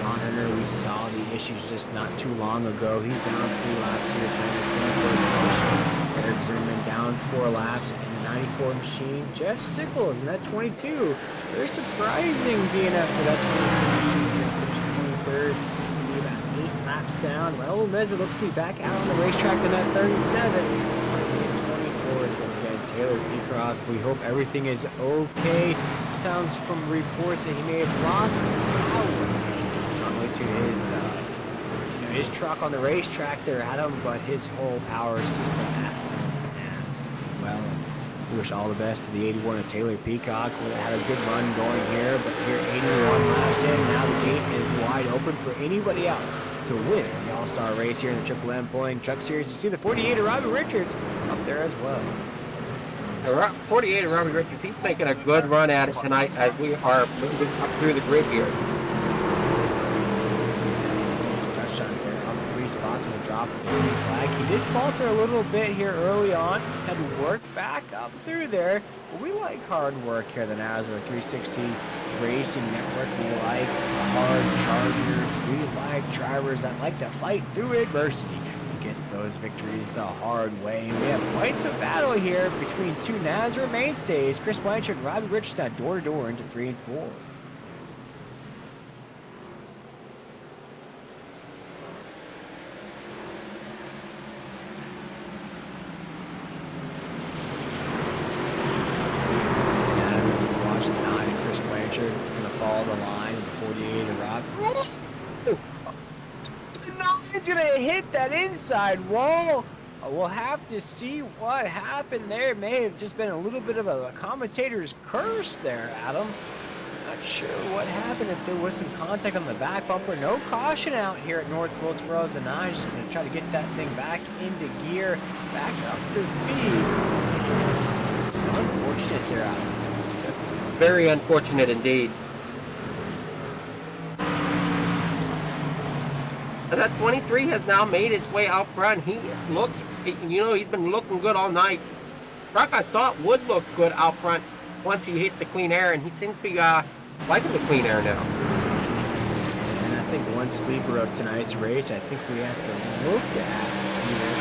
Ron Hunter, we saw the issues just not too long ago. He's down 3 laps here, trying to 21st position. Eric Zimmerman down 4 laps in the 94 machine. Jeff Sickles in that 22. Very surprising DNF for that 22 machine. Finished 23rd. Laps down. Raul Meza looks to be back out on the racetrack in that 37. Taylor Peacock. We hope everything is okay. Sounds from reports that he may have lost power, not only to his truck on the racetrack there, Adam, but his whole power system at home as well. And we wish all the best to the 81 of Taylor Peacock. We had a good run going here, but here 81 laps in, now the gate is wide open for anybody else to win the All-Star race here in the Triple M Pulling Truck Series. You see the 48 of Robbie Richards up there as well. 48 of Robbie Richards, he's making a good run at it tonight as we are moving up through the grid here. Just touched on it there, up 3 spots with a drop of the green flag. He did falter a little bit here early on, had to work back up through there. But we like hard work here at the NASCAR 360 Racing Network. We like hard chargers. We like drivers that like to fight through adversity to get those victories the hard way. We have quite the battle here between two NASCAR mainstays, Chris Blanchard and Robbie Richardson, door to door into 3 and 4. It's going to follow the line of the 48 of Rob. It's going to hit that inside wall. We'll have to see what happened there. It may have just been a little bit of a commentator's curse there, Adam. Not sure what happened, if there was some contact on the back bumper. No caution out here at North Wilkesboro. The 9 just going to try to get that thing back into gear, back up to speed. Just unfortunate there, Adam. Very unfortunate indeed. And that 23 has now made its way out front. He looks, he's been looking good all night. Truck I thought would look good out front once he hit the clean air, and he seems to be liking the clean air now. And I think one sleeper of tonight's race, I think we have to look at here.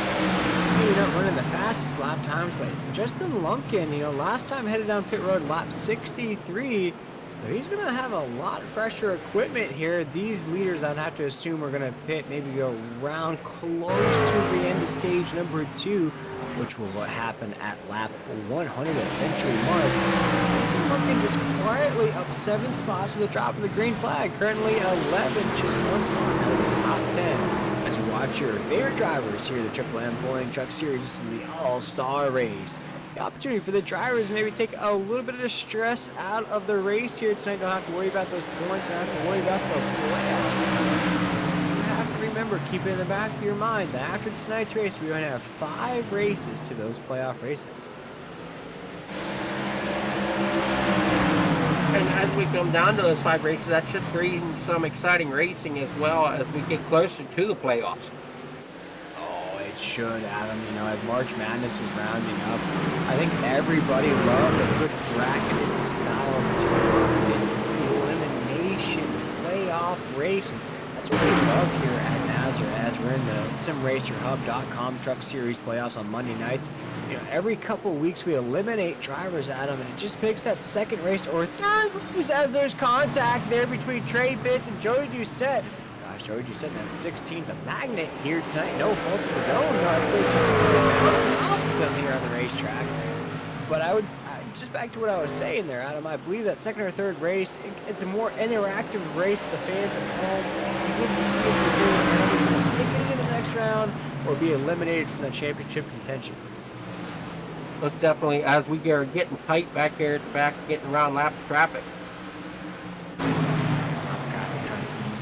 Maybe not running the fastest lap times, but Justin Lumpkin, last time headed down pit road lap 63. So he's going to have a lot fresher equipment here. These leaders, I'd have to assume, are going to pit, maybe go round close to the end of stage number 2, which will happen at lap 100 at Century Mark. Justin Lumpkin just quietly up 7 spots with a drop of the green flag. Currently 11, just 1 spot out of the top 10. As you watch your favorite drivers here at the Triple M Pulling Truck Series, this is the All-Star Race. The opportunity for the drivers to maybe take a little bit of the stress out of the race here tonight. Don't have to worry about those points. Don't have to worry about the playoffs. You have to remember, keep it in the back of your mind that after tonight's race, we're going to have 5 races to those playoff races. And as we come down to those 5 races, that should bring some exciting racing as well as we get closer to the playoffs. Oh, it should, Adam. As March Madness is rounding up, I think everybody loves a good bracketed style of tournament, elimination, playoff racing. That's what we love here at NASCAR as we're in the SimRacerHub.com Truck Series playoffs on Monday nights. Every couple weeks we eliminate drivers, Adam, and it just makes that second race or third race as there's contact there between Trey Pitts and Joey Doucette. Gosh, Joey Doucette, that 16's a magnet here tonight. No fault of his own. They're just bouncing off them here on the racetrack. But just back to what I was saying there, Adam, I believe that second or third race, it's a more interactive race. The fans at home, you get to see if they're going to make it into the next round or be eliminated from the championship contention. Let's definitely, as we are getting tight back there at the back, getting around lap traffic. He's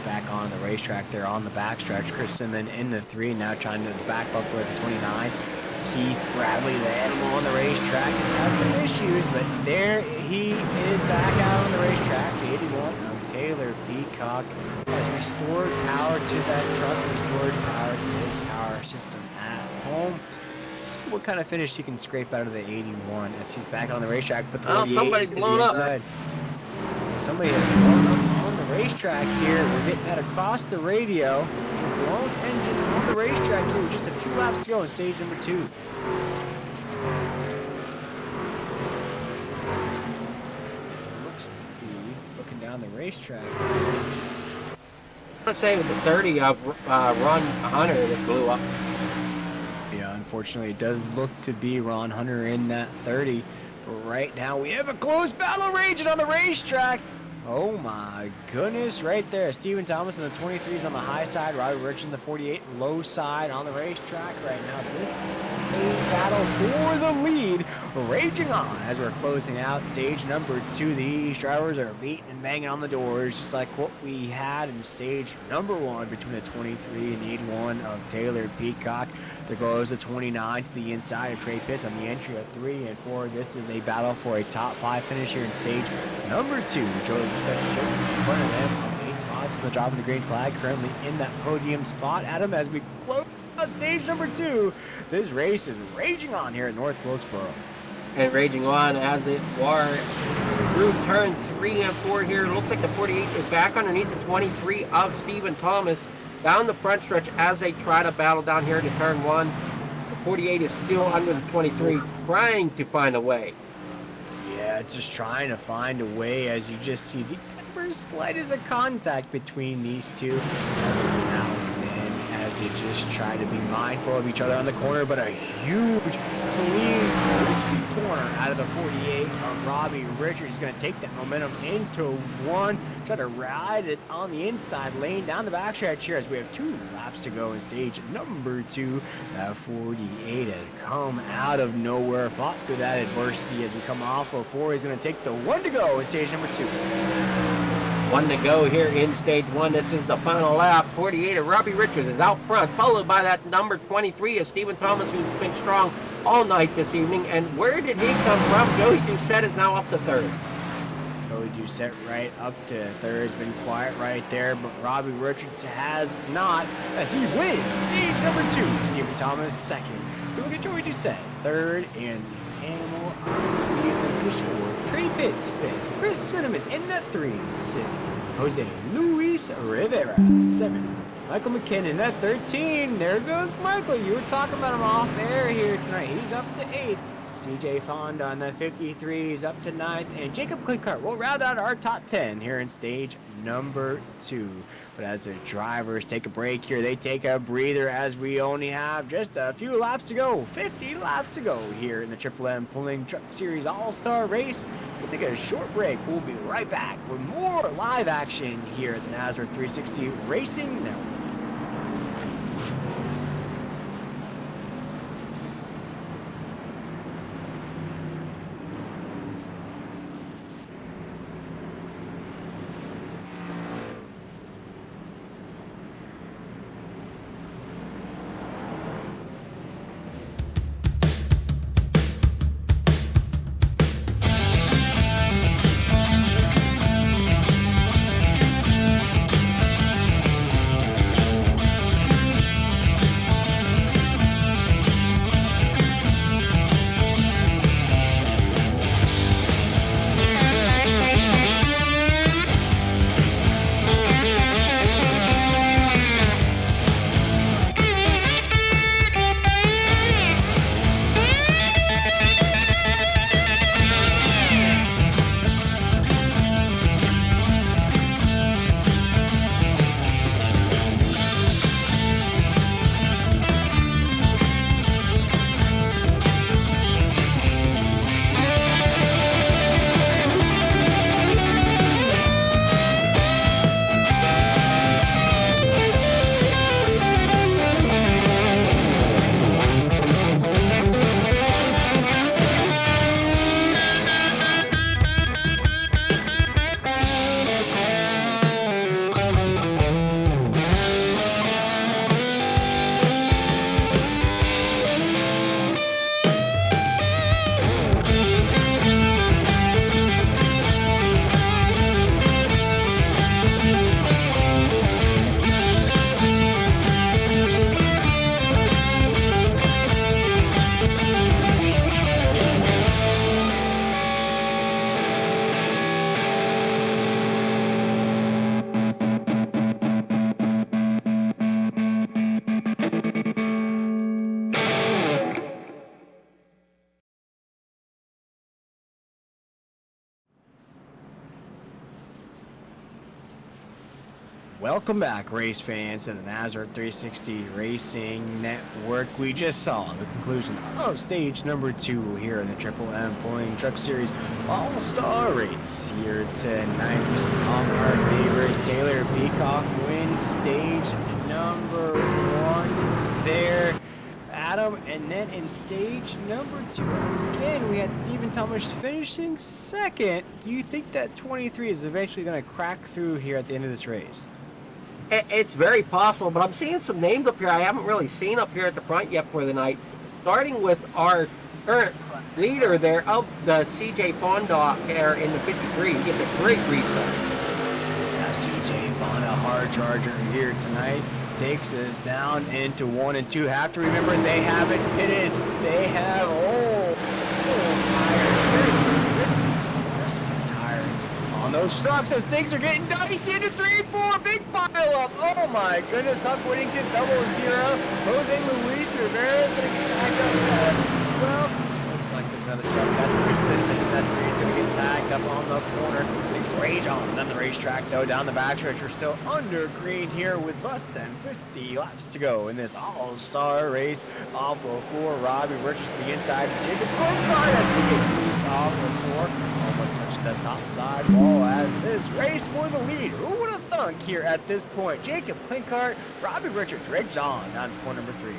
back on the racetrack there on the backstretch. Chris Simon in the 3, now trying to back up with the 29. Keith Bradley, the animal on the racetrack, has had some issues, but there he is back out on the racetrack. The 81 of Taylor Peacock has restored power to that truck, restored power to his power system at home. What kind of finish he can scrape out of the 81 as he's back on the racetrack. But the somebody's blown up. Somebody has blown up on the racetrack here. We're getting that across the radio. Blown engine on the racetrack here with just a few laps to go in stage number 2. Looks to be looking down the racetrack. I'm going to say with the 30 of Ron Hunter that blew up. Yeah, unfortunately, it does look to be Ron Hunter in that 30. But right now, we have a close battle raging on the racetrack. Oh my goodness, right there. Stephen Thomas in the 23s on the high side. Robbie Rich in the 48 low side on the racetrack right now. This is a battle for the lead raging on as we're closing out stage number 2. These drivers are beating and banging on the doors just like what we had in stage number 1 between the 23 and the 81 of Taylor Peacock. There goes the 29 to the inside of Trey Pitts on the entry of 3 and 4. This is a battle for a top 5 finish here in stage number 2. Joey just in front of them on 8 spots from the drop of the green flag, currently in that podium spot. Adam, as we close out stage number 2, this race is raging on here at North Wilkesboro. And raging on as it were through turn 3 and 4 here. It looks like the 48 is back underneath the 23 of Stephen Thomas. Down the front stretch as they try to battle down here to turn 1. The 48 is still under the 23, trying to find a way. Yeah, just trying to find a way as you just see the slightest of contact between these two. Now and then as they just try to be mindful of each other on the corner, but a huge, clean, crispy corner out of the 48 of Robbie Richards. He's going to take that momentum into 1, try to ride it on the inside lane down the backstretch here as we have 2 laps to go in stage number 2. That 48 has come out of nowhere, fought through that adversity as we come off of 4. He's going to take the 1 to go in stage number 2. 1 to go here in stage 1. This is the final lap. 48 of Robbie Richards is out front, followed by that number 23 of Stephen Thomas, who's been strong all night this evening. And where did he come from? Joey Doucette is now up to 3rd. Joey Doucette right up to 3rd. It's been quiet right there, but Robbie Richards has not, as he wins stage number 2. Stephen Thomas 2nd. We look at Joey Doucette 3rd, and the animal finished 4th. Trey Pitts 5th. Chris Cinnamon in that 3. 6th. Jose Luis Rivera 7th. Michael McKinnon that 13. There goes Michael. You were talking about him off air here tonight. He's up to 8th. CJ Fonda on that 53 is up to 9th. And Jacob Clinkart will round out our top 10 here in stage number 2. But as the drivers take a break here, they take a breather as we only have just a few laps to go. 50 laps to go here in the Triple M Pulling Truck Series All-Star Race. We'll take a short break. We'll be right back for more live action here at the NASCAR 360 Racing Network. Welcome back, race fans, to the Nazareth 360 Racing Network. We just saw the conclusion of stage number 2 here in the Triple M Pulling Truck Series All-Star Race here tonight. We saw our favorite Taylor Peacock win stage number 1 there, Adam, and then in stage number 2 again we had Stephen Thomas finishing second. Do you think that 23 is eventually going to crack through here at the end of this race? It's very possible, but I'm seeing some names up here I haven't really seen up here at the front yet for the night. Starting with our current leader there of the CJ Fonda there in the 53. He gets a great restart. Yeah, CJ Fonda, hard charger here tonight, takes us down into 1 and 2. Have to remember they haven't pitted. They have on those trucks as things are getting dicey into 3 and 4. Big pile up. Oh my goodness. Huck Whittington 0-0. Jose Luis Rivera is going to get tagged up as well. Looks like there's another truck. That's where he's sitting in. That 3 is going to get tagged up on the corner. Things rage on. Then the racetrack though down the backstretch. We're still under green here with less than 50 laps to go in this all-star race. Off of 4. Robbie Richards to the inside. Jacob Clonfire as he gets loose off of 4. Almost touched that top side wall as this race for the lead. Who would have thunk here at this point? Jacob Klinkart, Robbie Richards, Rick John down to corner number 3.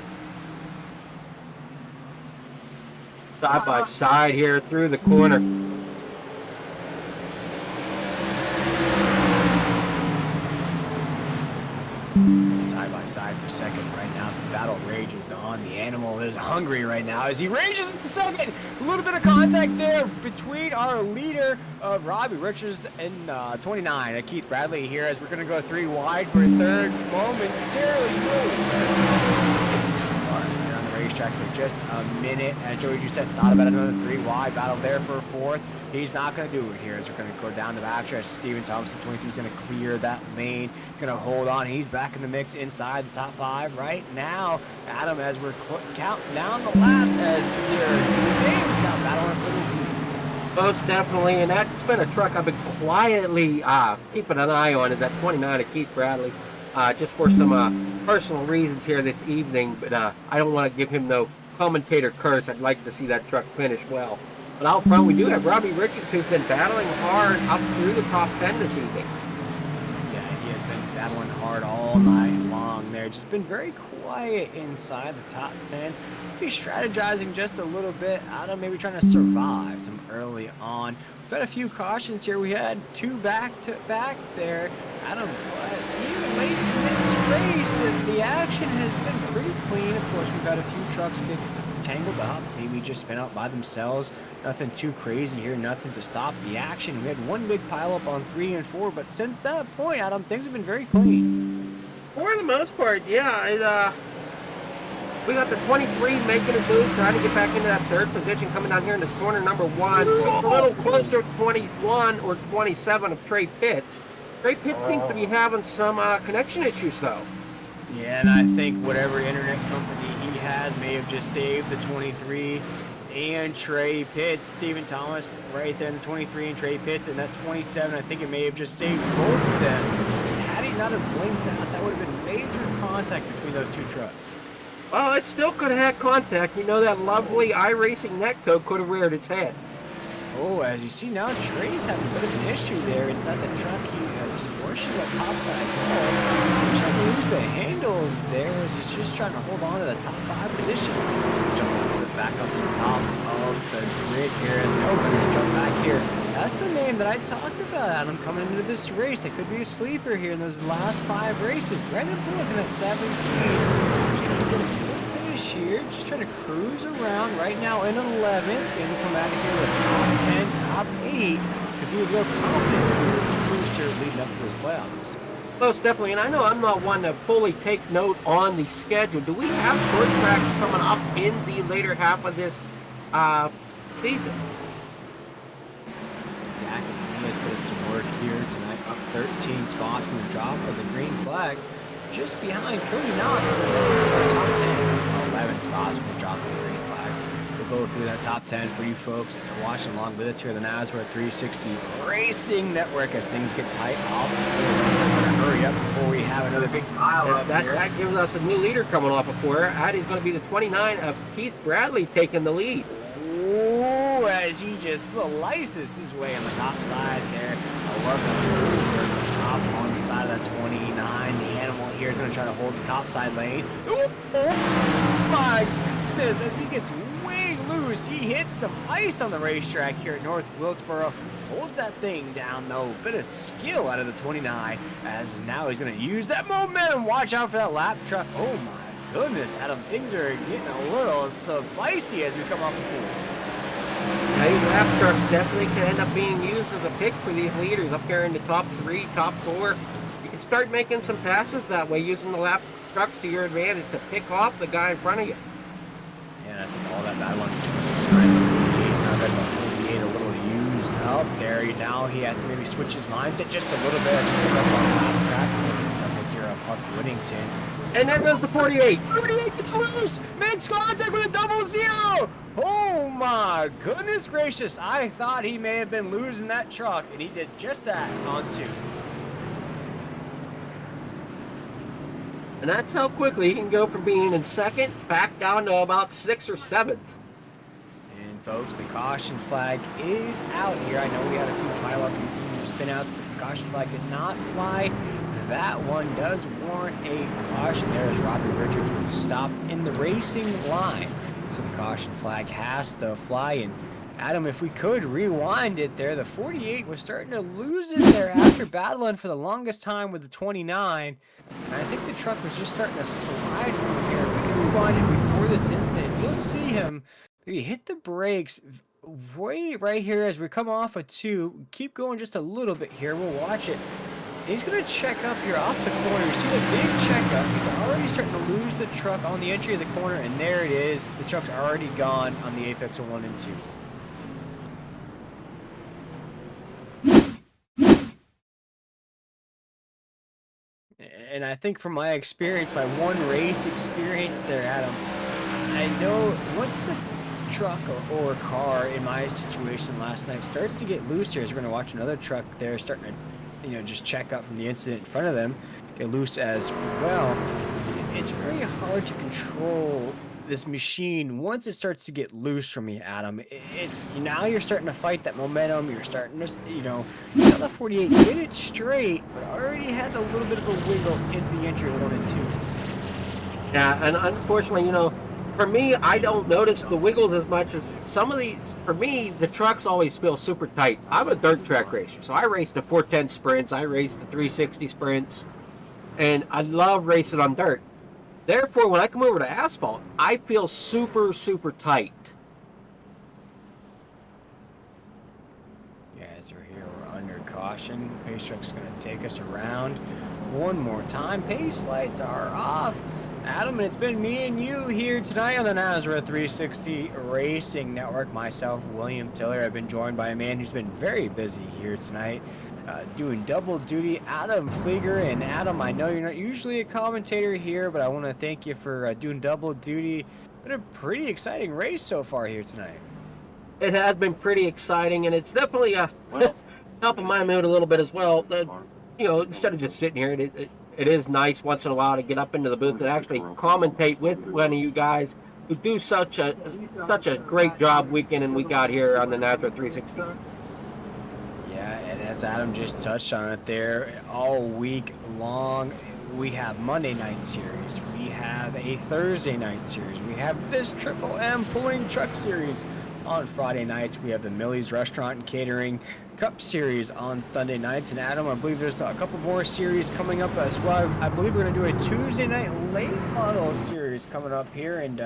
Side by side here through the corner. Side by side for second right now. The battle rages on. The animal is hungry right now as he rages at the second. A little bit of contact there between our leader of Robbie Richards and 29, Keith Bradley here as we're going to go 3 wide for third momentarily. On the racetrack for just a minute. As Joey just said, thought about another 3 wide battle there for 4th. He's not going to do it here as we're going to go down the backstretch. Steven Thompson, 23, is going to clear that lane. He's going to hold on. He's back in the mix inside the top 5 right now. Adam, as we're counting down the laps as their names now battling for the lead. Most definitely, and that's been a truck I've been quietly keeping an eye on, is that 29 of Keith Bradley. Just for some personal reasons here this evening, but I don't want to give him no commentator curse. I'd like to see that truck finish well. But out front, we do have Robbie Richards, who's been battling hard up through the top 10 this evening. Yeah, he has been battling hard all night long there. Just been very quiet inside the top 10. Maybe strategizing just a little bit. Adam maybe trying to survive some early on. We've had a few cautions here. We had 2 back-to-back there. Adam, but even late in this race, the action has been pretty clean. Of course, we've had a few trucks get tangled up, maybe just spin out by themselves. Nothing too crazy here, nothing to stop the action. We had 1 big pile up on 3 and 4, but since that point, Adam, things have been very clean. For the most part, yeah. We got the 23 making a move, trying to get back into that 3rd position, coming down here in the corner number 1. A little closer to 21 or 27 of Trey Pitts. Trey Pitts seems to be having some connection issues, though. Yeah, and I think whatever internet company he has may have just saved the 23 and Trey Pitts. Stephen Thomas right there in the 23 and Trey Pitts, and that 27, I think it may have just saved both of them. Had he not have blinked out, that would have been major contact between those 2 trucks. Well, it still could have had contact. You know, that lovely iRacing netcode could have reared its head. Oh, as you see now, Trey's having a bit of an issue there inside the truck. He just brushes that topside wall. He's trying to lose the handle there as he's just trying to hold on to the top 5 position. Jump back up to the top of the grid here as Melvin jump back here. That's the name that I talked about, Adam, coming into this race. That could be a sleeper here in those last 5 races. Brandon Bullock in at 17. He's trying to get a good finish here. Just trying to cruise around right now in 11th. Going to come out of here with top 10, top 8. Could be a real confidence booster leading up to this playoffs. Most definitely, and I know I'm not one to fully take note on the schedule. Do we have short tracks coming up in the later half of this season? Exactly. He has put in some work here tonight, up 13 spots in the drop of the green flag, just behind Cody Knox. Top 10, 11 spots from the drop of the green flag. We'll go through that top 10 for you folks watching along with us here at the Nazareth 360 Racing Network as things get tight off. hurry up before we have another big pile up here. That gives us a new leader coming off a quarter. That is going to be the 29 of Keith Bradley taking the lead. Ooh, as he just slices his way on the top side there. Working over the top on the side of the 29. The animal here is going to try to hold the top side lane. Ooh, oh my goodness, as he gets way loose. He hits some ice on the racetrack here at North Wilkesboro. Holds that thing down though. Bit of skill out of the 29 as now he's going to use that momentum. Watch out for that lap truck. Oh my goodness, Adam, things are getting a little spicy as we come off the field. Now, these lap trucks definitely can end up being used as a pick for these leaders up here in the top 3, top 4. You can start making some passes that way using the lap trucks to your advantage to pick off the guy in front of you. Yeah, I think all that bad one. Now that the 48 a little used up there. Now he has to maybe switch his mindset just a little bit as we pick up on the lap track. 0 of Huck Whittington. And there goes the 48. 48 gets loose. Makes contact with a 0. Oh my goodness gracious. I thought he may have been losing that truck, and he did just that on 2. And that's how quickly he can go from being in second back down to about 6th or 7th. And folks, the caution flag is out here. I know we had a few pileups, a few spinouts. The caution flag did not fly. That one does warrant a caution there as Robbie Richards was stopped in the racing line. So the caution flag has to fly. And Adam, if we could rewind it there, the 48 was starting to lose it there after battling for the longest time with the 29. And I think the truck was just starting to slide from here. If we can rewind it before this incident, you'll see him maybe hit the brakes way right here as we come off of 2. Keep going just a little bit here. We'll watch it. He's going to check up here off the corner. You see the big checkup. He's already starting to lose the truck on the entry of the corner, and there it is. The truck's already gone on the apex of 1 and 2. And I think from my experience, my one race experience there, Adam, I know once the truck or car in my situation last night starts to get loose here, as we're going to watch another truck there starting to just check up from the incident in front of them, get loose as well. It's very hard to control this machine once it starts to get loose from you, Adam. It's now you're starting to fight that momentum. You're starting to, the 48 get it straight, but already had a little bit of a wiggle into the entry 1 and 2. Yeah, and unfortunately, for me, I don't notice the wiggles as much as some of these. For me, the trucks always feel super tight. I'm a dirt track racer, so I race the 410 sprints, I race the 360 sprints, and I love racing on dirt. Therefore, when I come over to asphalt, I feel super, super tight. Yeah, as we're here, we're under caution. Pace truck's going to take us around one more time. Pace lights are off. Adam, and it's been me and you here tonight on the NASRA 360 Racing Network. Myself, William Tiller. I've been joined by a man who's been very busy here tonight, doing double duty, Adam Flieger. And Adam, I know you're not usually a commentator here, but I want to thank you for doing double duty. Been a pretty exciting race so far here tonight. It has been pretty exciting, and it's definitely helping my mood a little bit as well. Instead of just sitting here, it is nice once in a while to get up into the booth and actually commentate with one of you guys who do such a great job week in and week out here on the NASRA 360. Yeah, and as Adam just touched on it there, all week long we have Monday night series, we have a Thursday night series, we have this Triple M pulling truck series on Friday nights, we have the Millie's Restaurant and Catering Cup Series on Sunday nights. And Adam, I believe there's a couple more series coming up as well. I believe we're going to do a Tuesday night late model series coming up here, and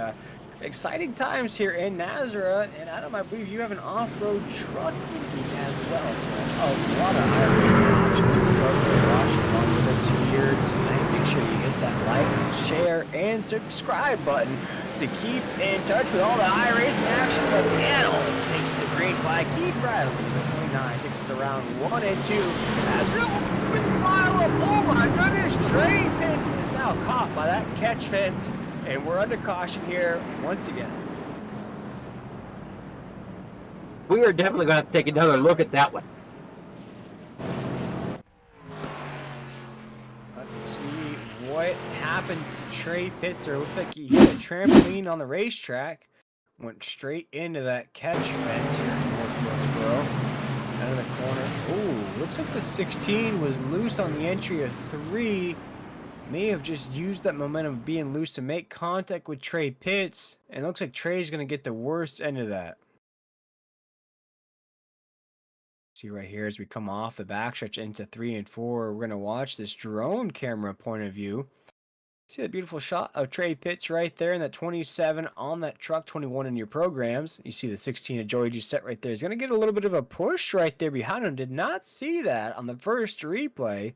exciting times here in NASRA. And Adam, I believe you have an off-road truck week as well, so a lot of high racing options for folks that are watching along with us here tonight. Make sure you hit that like, share, and subscribe button to keep in touch with all the high racing action. But the animal takes the green flag. Keith Bradley, the 29, takes us around 1 and 2. As real big pile up. Oh my goodness, Trey Pitts is now caught by that catch fence, and we're under caution here once again. We are definitely going to have to take another look at that one. happened to Trey Pitts there? Looked like he hit a trampoline on the racetrack. Went straight into that catch fence here in North Wilkesboro. Out of the corner. Ooh, looks like the 16 was loose on the entry of 3. May have just used that momentum of being loose to make contact with Trey Pitts. And it looks like Trey's going to get the worst end of that. See right here as we come off the backstretch into 3 and 4, we're going to watch this drone camera point of view. See that beautiful shot of Trey Pitts right there in that 27 on that truck, 21 in your programs. You see the 16 of Joey Doucette right there. He's going to get a little bit of a push right there behind him. Did not see that on the first replay.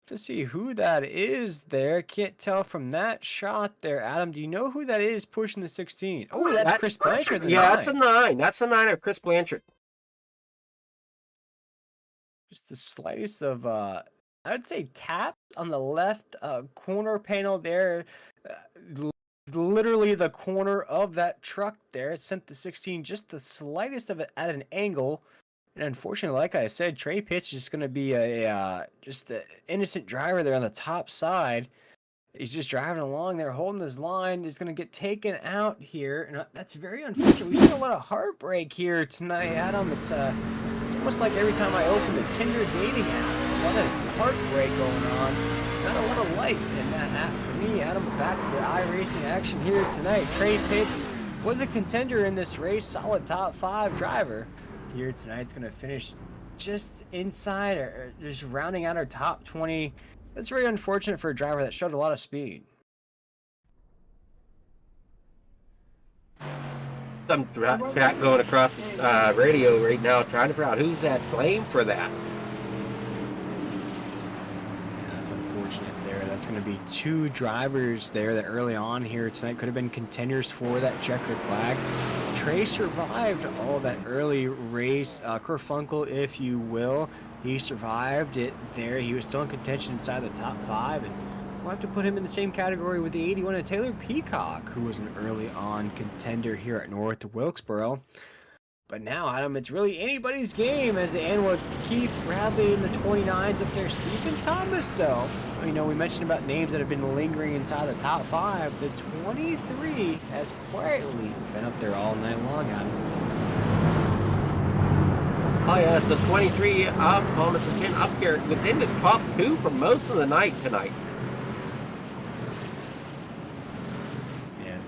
To see who that is there. Can't tell from that shot there. Adam, do you know who that is pushing the 16? Oh, that's Chris Blanchard. Yeah, that's a 9. That's the 9 of Chris Blanchard. Just the slightest of, I would say, taps on the left corner panel there. Literally the corner of that truck there. It sent the 16 just the slightest of it at an angle. And unfortunately, like I said, Trey Pitts is just going to be just an innocent driver there on the top side. He's just driving along there, holding his line. He's going to get taken out here. And that's very unfortunate. We've seen a lot of heartbreak here tonight, Adam. It's almost like every time I open the Tinder dating app, a lot of heartbreak going on. Not a lot of likes in that app for me, Adam. But back to the iRacing action here tonight. Trey Pitts was a contender in this race, solid top 5 driver. Here tonight's going to finish just inside or just rounding out our top 20. That's very unfortunate for a driver that showed a lot of speed. Some chat going across radio right now trying to figure out who's at blame for that. Yeah, that's unfortunate there. That's going to be 2 drivers there that early on here tonight could have been contenders for that checkered flag. Trey survived all that early race kerfuffle, if you will. He survived it there. He was still in contention inside the top 5, and we'll have to put him in the same category with the 81 of Taylor Peacock, who was an early on contender here at North Wilkesboro. But now, Adam, it's really anybody's game as they end with Keith Bradley in the 29s up there. Stephen Thomas, though. You know, we mentioned about names that have been lingering inside the top 5. The 23 has quietly been up there all night long, Adam. Oh, yes, the 23 Thomas has been up here within the top 2 for most of the night tonight.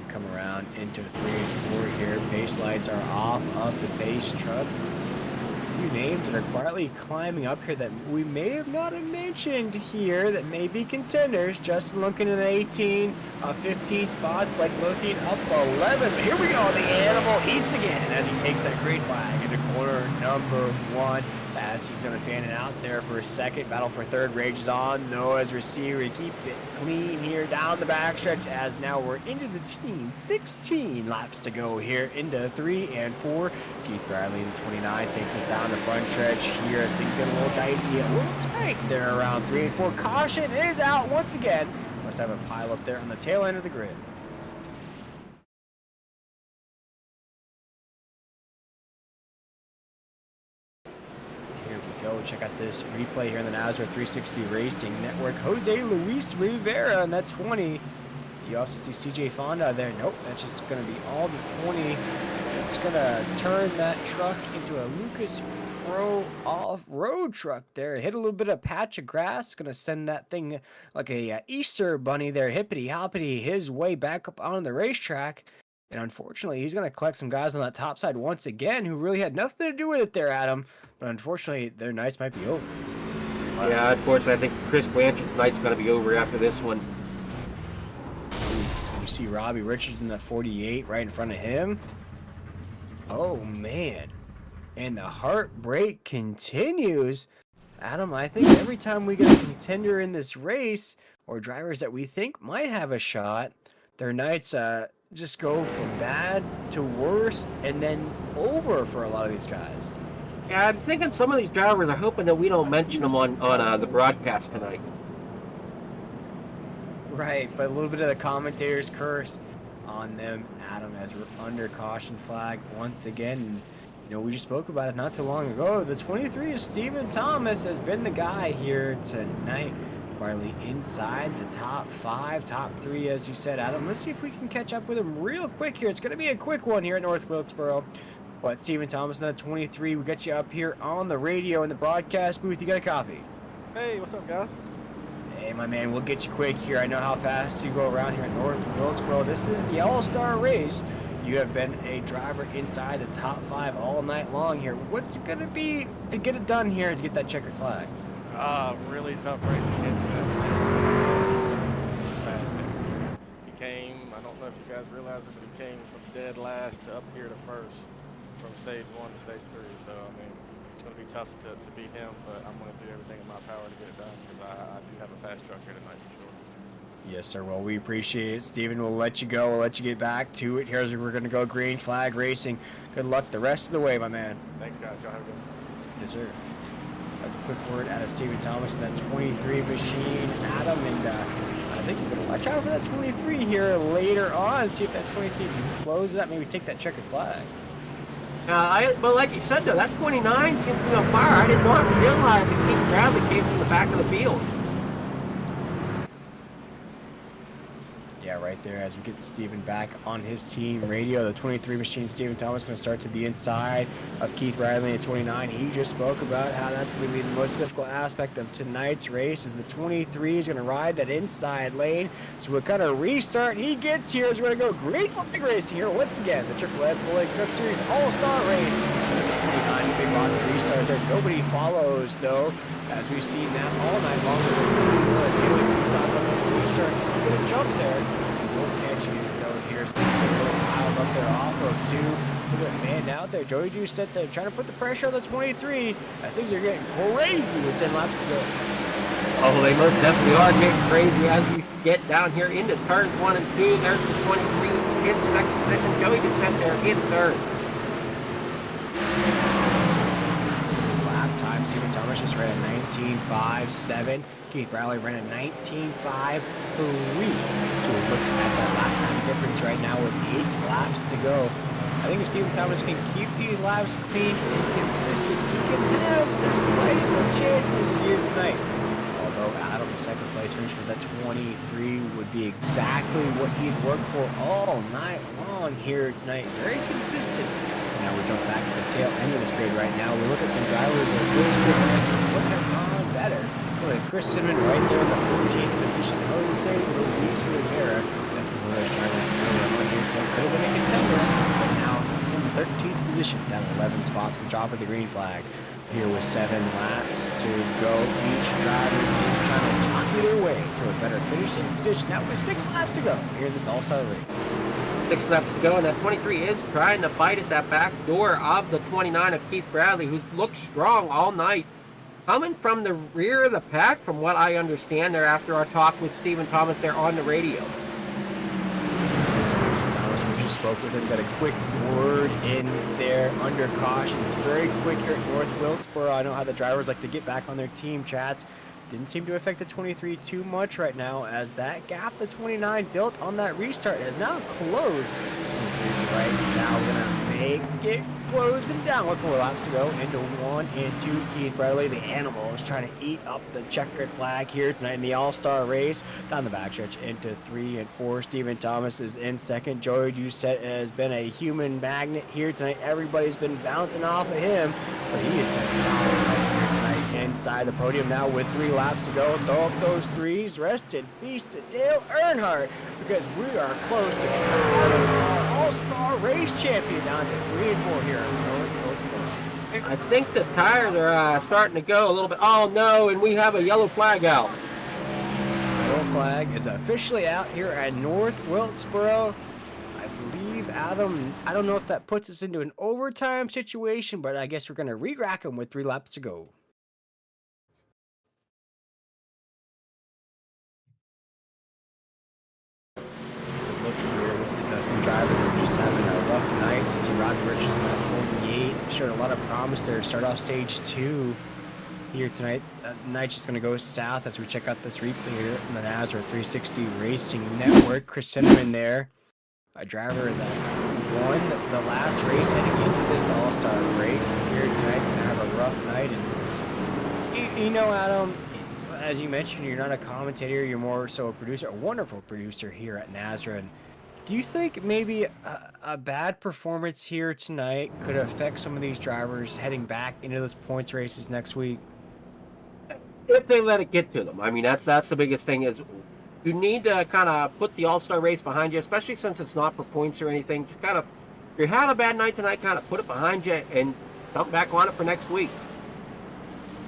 Come around into 3 and 4 here. Base lights are off of the base truck. A few names that are quietly climbing up here that we may have not mentioned here that may be contenders. Justin looking at 18, 15 spots. Blake looking up 11. Here we go. The animal eats again as he takes that green flag into corner number 1. As he's going to fan it out there for a second. Battle for third rages on. Noah's receiver. Keep it clean here down the backstretch as now we're into the teens. 16 laps to go here into 3 and 4. Keith Bradley in the 29 takes us down the front stretch here as things get a little dicey, a little tight there around 3 and 4. Caution is out once again. Must have a pile up there on the tail end of the grid. Check out this replay here in the NASCAR 360 Racing Network. Jose Luis Rivera in that 20. You also see CJ Fonda there. Nope, that's just going to be all the 20. It's going to turn that truck into a Lucas Pro off-road truck there. Hit a little bit of patch of grass. Going to send that thing like a Easter bunny there, hippity-hoppity, his way back up on the racetrack. And unfortunately, he's going to collect some guys on that top side once again who really had nothing to do with it there, Adam. But unfortunately, their nights might be over. Yeah, unfortunately, I think Chris Blanchard's night's going to be over after this one. You see Robbie Richards in the 48 right in front of him. Oh, man. And the heartbreak continues. Adam, I think every time we get a contender in this race, or drivers that we think might have a shot, their nights just go from bad to worse and then over for a lot of these guys. Yeah, I'm thinking some of these drivers are hoping that we don't mention them on the broadcast tonight. Right, but a little bit of the commentator's curse on them, Adam, as we're under caution flag once again. You know, we just spoke about it not too long ago. The 23 is Stephen Thomas has been the guy here tonight. Riley inside the top 5, top 3, as you said, Adam. Let's see if we can catch up with him real quick here. It's going to be a quick one here at North Wilkesboro. But Stephen Thomas, that 23, we got you up here on the radio in the broadcast booth. You got a copy? Hey, what's up, guys? Hey, my man, we'll get you quick here. I know how fast you go around here at North Wilkesboro. This is the All-Star race. You have been a driver inside the top 5 all night long here. What's it going to be to get it done here to get that checkered flag? Really tough race to get to that. He came, I don't know if you guys realize it, but he came from dead last to up here to first from stage 1 to stage 3. So, I mean, it's going to be tough to beat him, but I'm going to do everything in my power to get it done because I do have a fast truck here tonight for sure. Yes, sir. Well, we appreciate it. Steven, we'll let you go. We'll let you get back to it. Here's where we're going to go. Green flag racing. Good luck the rest of the way, my man. Thanks, guys. Y'all have a good one. Yes, sir. That's a quick word out of Stephen Thomas, that 23 machine, Adam, and I think we're going to watch out for that 23 here later on, see if that 23 can close that, maybe take that checkered flag. But like you said, though, that 29 seems to be on fire. I did not realize that Keith Bradley came from the back of the field. Yeah, right there as we get Steven back on his team radio. The 23 machine, Stephen Thomas, going to start to the inside of Keith Riley at 29. He just spoke about how that's going to be the most difficult aspect of tonight's race, is the 23 is going to ride that inside lane. So we'll kind of restart. He gets here. We're going to go great flag racing here once again. The Triple Ed Bull Truck Series All-Star Race. The 29, big rocket restart there. Nobody follows, though, as we've seen that all night long. Restart. Get a jump there. Won't catch you though here. Things get a little piled up there off of 2. A little bit fanned out there. Joey Deuce set there trying to put the pressure on the 23 as things are getting crazy with 10 laps to go. Oh, they most definitely are getting crazy as we get down here into turns 1 and 2. There's the 23 in second position. Joey just sent there in third. Lap time, Stephen Thomas just ran a 19.57. Keith Riley ran a 19.53. So we're looking at that lap time difference right now with 8 laps to go. I think if Stephen Thomas can keep these laps clean and consistent, he can have the slightest of chances here tonight. Although Adam, the second place finish with that 23 would be exactly what he'd worked for all night long here tonight. Very consistent. Now we jump back to the tail end of this grid right now. We look at some drivers that would have gone better. Look at Chris Simon right there in the 14th position. Jose Luis Rivera. Definitely was trying to earlier here, so could have been a contender. But now in the 13th position, down 11 spots from top of the green flag. Here with 7 laps to go. Each driver is trying to jockey their way to a better finishing position. Now with 6 laps to go here in this All-Star race. 6 laps to go, and that 23 is trying to bite at that back door of the 29 of Keith Bradley, who's looked strong all night. Coming from the rear of the pack, from what I understand there after our talk with Stephen Thomas there on the radio. Stephen Thomas, we just spoke with him, got a quick word in there under caution. It's very quick here at North Wilkesboro. I know how the drivers like to get back on their team chats. Didn't seem to affect the 23 too much right now, as that gap the 29 built on that restart has now closed. Right now we're gonna make it closing down with 4 laps to go into 1 and 2. Keith Bradley, the animal, is trying to eat up the checkered flag here tonight in the All-Star race. Down the backstretch into 3 and 4. Stephen Thomas is in second. Joey Doucette has been a human magnet here tonight. Everybody's been bouncing off of him, but he has been solid right here tonight inside the podium now with 3 laps to go. Throw up those 3s. Rest in peace to Dale Earnhardt, because we are close to our All-Star race champion down to 3 and 4 here. I think the tires are starting to go a little bit. Oh no, and we have a yellow flag out. Yellow flag is officially out here at North Wilkesboro. I believe, Adam, I don't know if that puts us into an overtime situation, but I guess we're going to re-rack them with 3 laps to go. Look here, this is some drivers that are just having a rough night. See Robbie Richards at 48, showed a lot of promise there. Start off stage 2 here tonight. Night's just going to go south as we check out this replay here on the NASCAR 360 Racing Network. Chris Cinnamon there, a driver that won the last race heading into this All-Star break here tonight. Going to have a rough night, and you know, Adam, as you mentioned, you're not a commentator, you're more so a producer, a wonderful producer here at Nazareth. And do you think maybe a bad performance here tonight could affect some of these drivers heading back into those points races next week? If they let it get to them. I mean, that's the biggest thing is you need to kind of put the All-Star race behind you, especially since it's not for points or anything. Just kind of, if you're having a bad night tonight, kind of put it behind you and jump back on it for next week.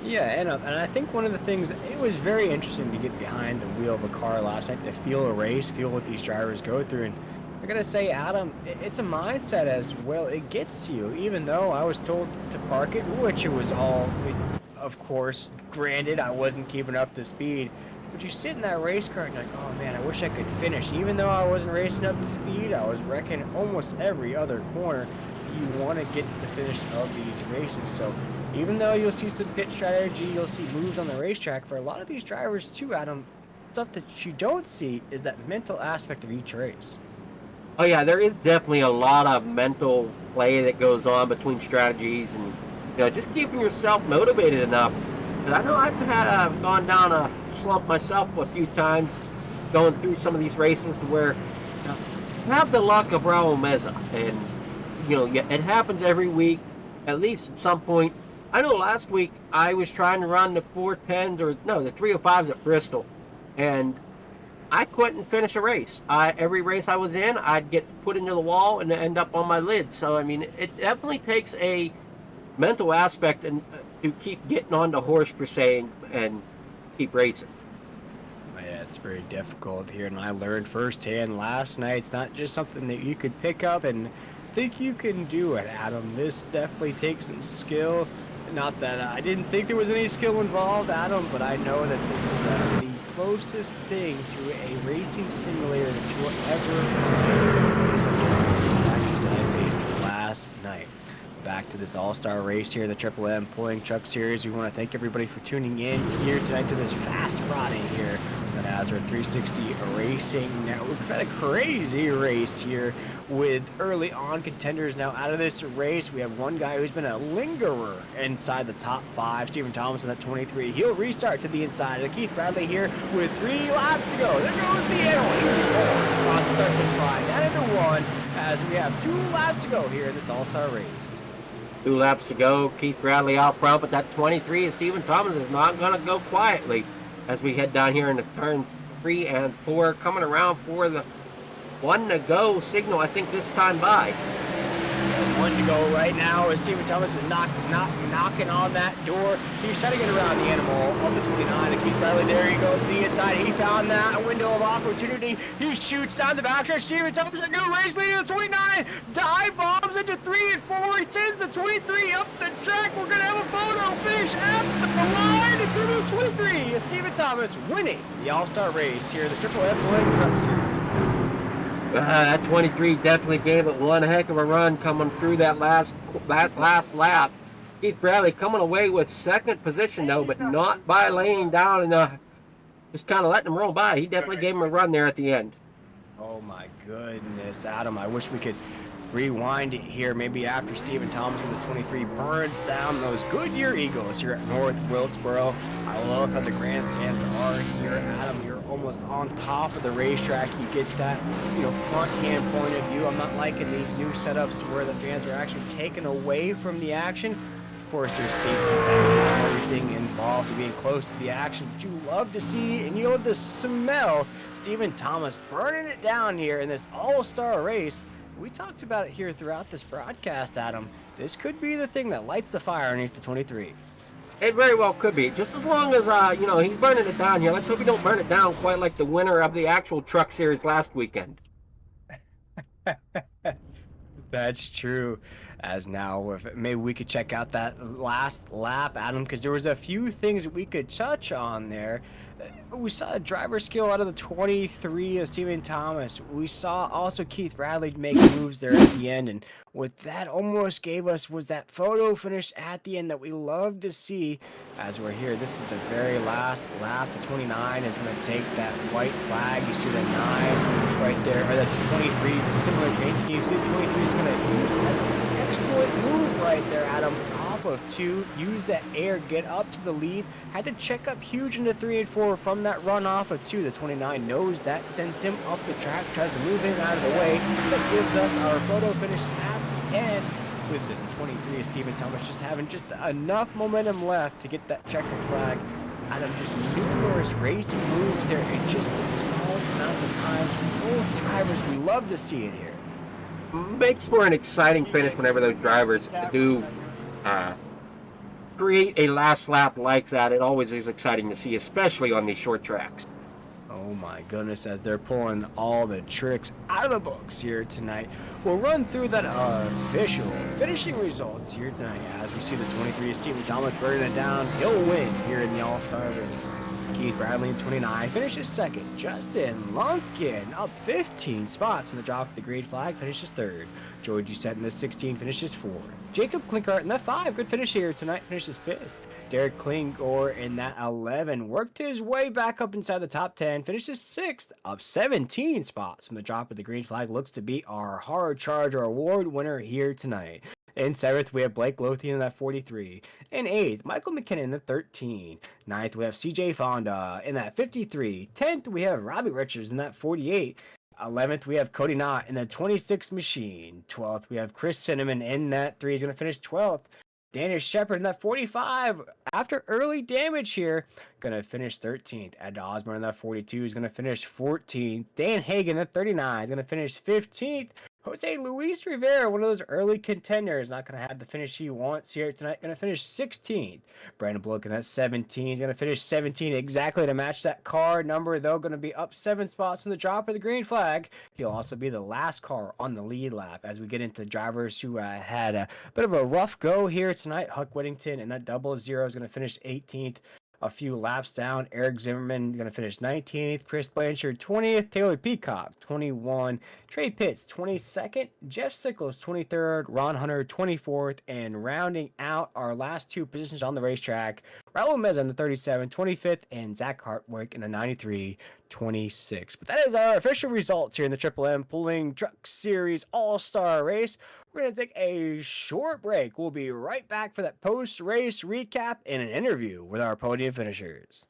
Yeah, and I think one of the things, it was very interesting to get behind the wheel of a car last night, to feel a race, feel what these drivers go through. And I gotta say, Adam, it's a mindset as well. It gets to you, even though I was told to park it, which it was all, of course, granted, I wasn't keeping up to speed. But you sit in that race car and you're like, oh man, I wish I could finish. Even though I wasn't racing up to speed, I was wrecking almost every other corner. You want to get to the finish of these races. So even though you'll see some pit strategy, you'll see moves on the racetrack, for a lot of these drivers too, Adam, stuff that you don't see is that mental aspect of each race. Oh yeah, there is definitely a lot of mental play that goes on between strategies, and just keeping yourself motivated enough. And I know I've had gone down a slump myself a few times going through some of these races to where you have the luck of Raul Meza, and it happens every week, at least at some point. I know last week I was trying to run the 410s the 305s at Bristol, and I couldn't finish a race. Every race I was in, I'd get put into the wall and end up on my lid. So I mean, it definitely takes a mental aspect and to keep getting on the horse per se and keep racing. Yeah, it's very difficult here, and I learned firsthand last night. It's not just something that you could pick up and think you can do it, Adam. This definitely takes some skill. Not that I didn't think there was any skill involved, Adam, but I know that this is the closest thing to a racing simulator that you'll ever find. These are just the few factors that I faced last night. Back to this all-star race here, the Triple M Pulling Truck Series. We want to thank everybody for tuning in here tonight to this Fast Friday here on the Nazareth 360 Racing Network. We've had a crazy race here with early on contenders now out of this race. We have one guy who's been a lingerer inside the top 5, Stephen Thomas in that 23. He'll restart to the inside of Keith Bradley here with 3 laps to go. There goes the animal. Here's across the start finish line, down into 1 as we have 2 laps to go here in this all-star race. 2 laps to go. Keith Bradley out front, but that 23 of Stephen Thomas is not going to go quietly as we head down here into turn 3 and 4, coming around for the 1 to go signal, I think, this time by. 1 to go right now as Stephen Thomas is knocking on that door. He's trying to get around the animal on the 29. And Keith Bradley, there he goes to the inside. He found that window of opportunity. He shoots down the backstretch. Stephen Thomas, a new race leader, the 29. Dive bombs into 3 and 4. He sends the 23 up the track. We're going to have a photo finish at the line. It's going to be 23. Stephen Thomas winning the All-Star race here at the Triple M Pulling Truck Series. That 23 definitely gave it one heck of a run coming through that last lap. Keith Bradley coming away with 2nd position though, but not by laying down and just kind of letting him roll by. He definitely gave him a run there at the end. Oh my goodness, Adam, I wish we could rewind it here maybe after Stephen Thomas in the 23 burns down those Goodyear Eagles here at North Wilkesboro. I love how the grandstands are here, Adam. You're almost on top of the racetrack. You get that, front hand point of view. I'm not liking these new setups to where the fans are actually taken away from the action. Of course, there's safety and everything involved to being close to the action, but you love to see and you love to smell Stephen Thomas burning it down here in this all-star race. We talked about it here throughout this broadcast, Adam. This could be the thing that lights the fire underneath the 23. It very well could be. Just as long as, he's burning it down here. Let's hope he don't burn it down quite like the winner of the actual truck series last weekend. That's true. As now, maybe we could check out that last lap, Adam, because there was a few things that we could touch on there. We saw a driver skill out of the 23 of Stephen Thomas. We saw also Keith Bradley make moves there at the end, and what that almost gave us was that photo finish at the end that we love to see as we're here. This is the very last lap. The 29 is going to take that white flag. You see the 9 right there, or that's the 23, similar paint scheme. See the 23 is going to use that excellent move right there, Adam, off off of 2, use that air, get up to the lead, had to check up huge into 3 and 4 from that run off of 2. The 29 knows that sends him up the track, tries to move in out of the way. That gives us our photo finish at the end, with this 23 of Stephen Thomas just having just enough momentum left to get that checkered flag out of just numerous racing moves there in just the smallest amounts of times. Both drivers, we love to see it here. Makes for an exciting finish whenever those drivers do create a last lap like that. It always is exciting to see, especially on these short tracks. Oh my goodness, as they're pulling all the tricks out of the books here tonight. We'll run through that official finishing results here tonight as we see the 23 of Stephen Thomas burning it down. He'll win here in the All-Star race. Keith Bradley in 29 finishes second. Justin Lumpkin up 15 spots from the drop of the green flag, finishes third. Joey Doucette in the 16 finishes fourth. Jacob Klinkart in the 5, good finish here tonight, finishes fifth. Derek Klingor in that 11 worked his way back up inside the top 10, finishes 6th, up 17 spots from the drop of the green flag. Looks to be our Hard Charger Award winner here tonight. In 7th, we have Blake Lothian in that 43. In 8th, Michael McKinnon in the 13. 9th, we have CJ Fonda in that 53. 10th, we have Robbie Richards in that 48. 11th, we have Cody Knott in the 26 machine. 12th, we have Chris Cinnamon in that 3. He's going to finish 12th. Daniel Shepard in that 45, after early damage here, going to finish 13th. Ed Osborne in that 42 is going to finish 14th. Dan Hagan at 39 is going to finish 15th. Jose Luis Rivera, one of those early contenders, not going to have the finish he wants here tonight, going to finish 16th. Brandon Bloken at 17 is going to finish 17 exactly to match that car number, though, going to be up 7 spots from the drop of the green flag. He'll also be the last car on the lead lap as we get into drivers who had a bit of a rough go here tonight. Huck Whittington in that 00 is going to finish 18th. A few laps down, Eric Zimmerman going to finish 19th, Chris Blanchard 20th, Taylor Peacock 21, Trey Pitts 22nd, Jeff Sickles 23rd, Ron Hunter 24th, and rounding out our last 2 positions on the racetrack, Raul Meza in the 37, 25th, and Zach Hartwick in the 93, 26. But that is our official results here in the Triple M Pulling Truck Series All-Star Race. We're going to take a short break. We'll be right back for that post-race recap and an interview with our podium finishers.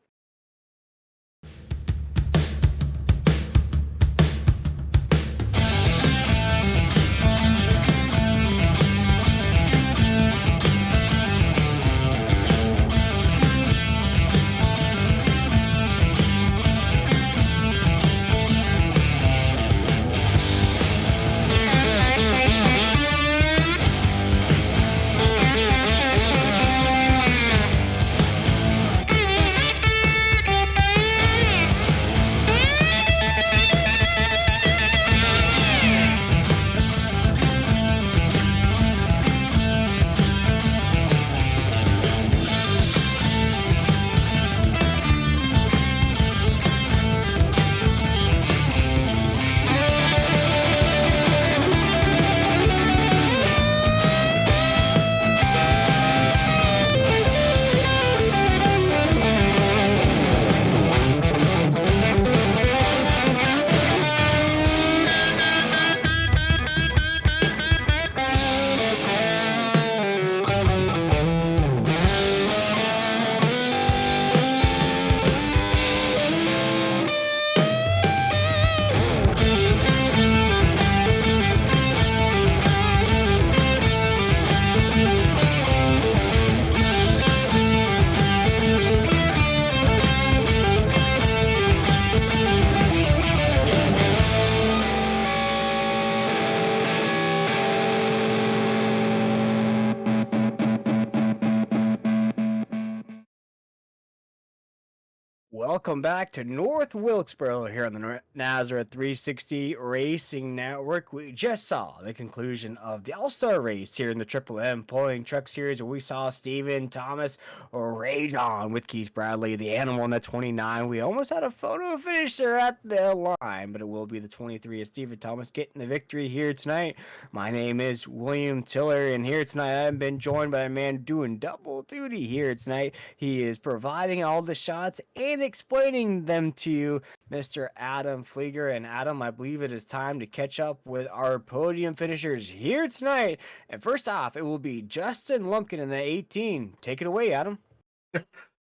Welcome back to North Wilkesboro here on the Nazareth 360 Racing Network. We just saw the conclusion of the All-Star race here in the Triple M Pulling Truck Series, where we saw Stephen Thomas rage on with Keith Bradley, the animal in the 29. We almost had a photo finisher at the line, but it will be the 23 of Stephen Thomas getting the victory here tonight. My name is William Tiller, and here tonight I've been joined by a man doing double duty here tonight. He is providing all the shots and explaining them to you, Mr. Adam Flieger. And Adam, I believe it is time to catch up with our podium finishers here tonight. And first off, it will be Justin Lumpkin in the 18. Take it away, Adam.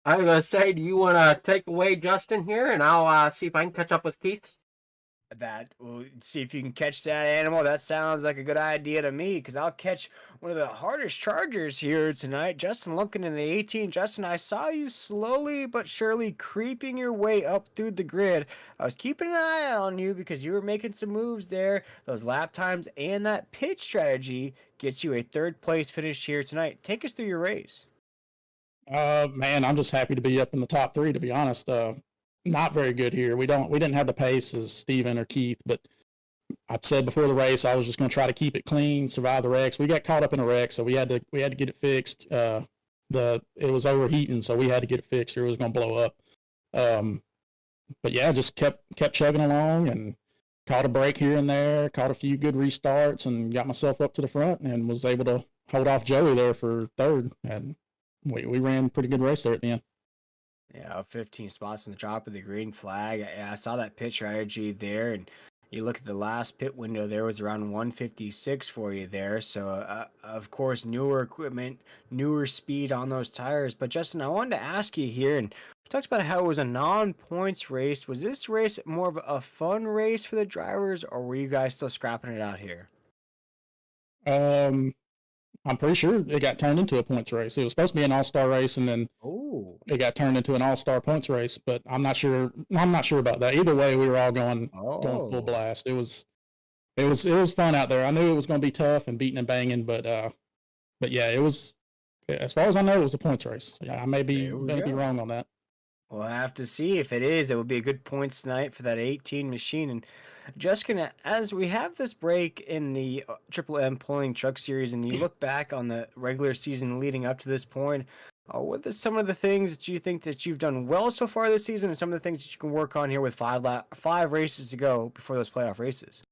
I was gonna say, do you want to take away Justin here, and I'll see if I can catch up with Keith? That we'll see if you can catch that animal. That sounds like a good idea to me, because I'll catch one of the hardest chargers here tonight, Justin Lumpkin in the 18. Justin, I saw you slowly but surely creeping your way up through the grid. I was keeping an eye on you because you were making some moves there. Those lap times and that pitch strategy gets you a third place finish here tonight. Take us through your race. Man, I'm just happy to be up in the top three, to be honest. Not very good here. We didn't have the pace as Steven or Keith, but I've said before the race I was just going to try to keep it clean, survive the wrecks. We got caught up in a wreck, so we had to get it fixed. It was overheating, so we had to get it fixed or it was going to blow up. But yeah, just kept chugging along and caught a break here and there, caught a few good restarts, and got myself up to the front and was able to hold off Joey there for third. And we ran a pretty good race there at the end. Yeah, 15 spots from the drop of the green flag. I saw that pit strategy there, and you look at the last pit window there was around 156 for you there. So, of course, newer equipment, newer speed on those tires. But, Justin, I wanted to ask you here, and we talked about how it was a non-points race. Was this race more of a fun race for the drivers, or were you guys still scrapping it out here? I'm pretty sure it got turned into a points race. It was supposed to be an all-star race, and then it got turned into an all-star points race. But I'm not sure. I'm not sure about that. Either way, we were all going full blast. It was fun out there. I knew it was going to be tough and beating and banging, but yeah, it was. As far as I know, it was a points race. Yeah, I may be wrong on that. We'll have to see if it is. It will be a good points night for that 18 machine. And just gonna, as we have this break in the Triple M Pulling Truck Series, and you look back on the regular season leading up to this point, what are some of the things that you think that you've done well so far this season, and some of the things that you can work on here with five races to go before those playoff races?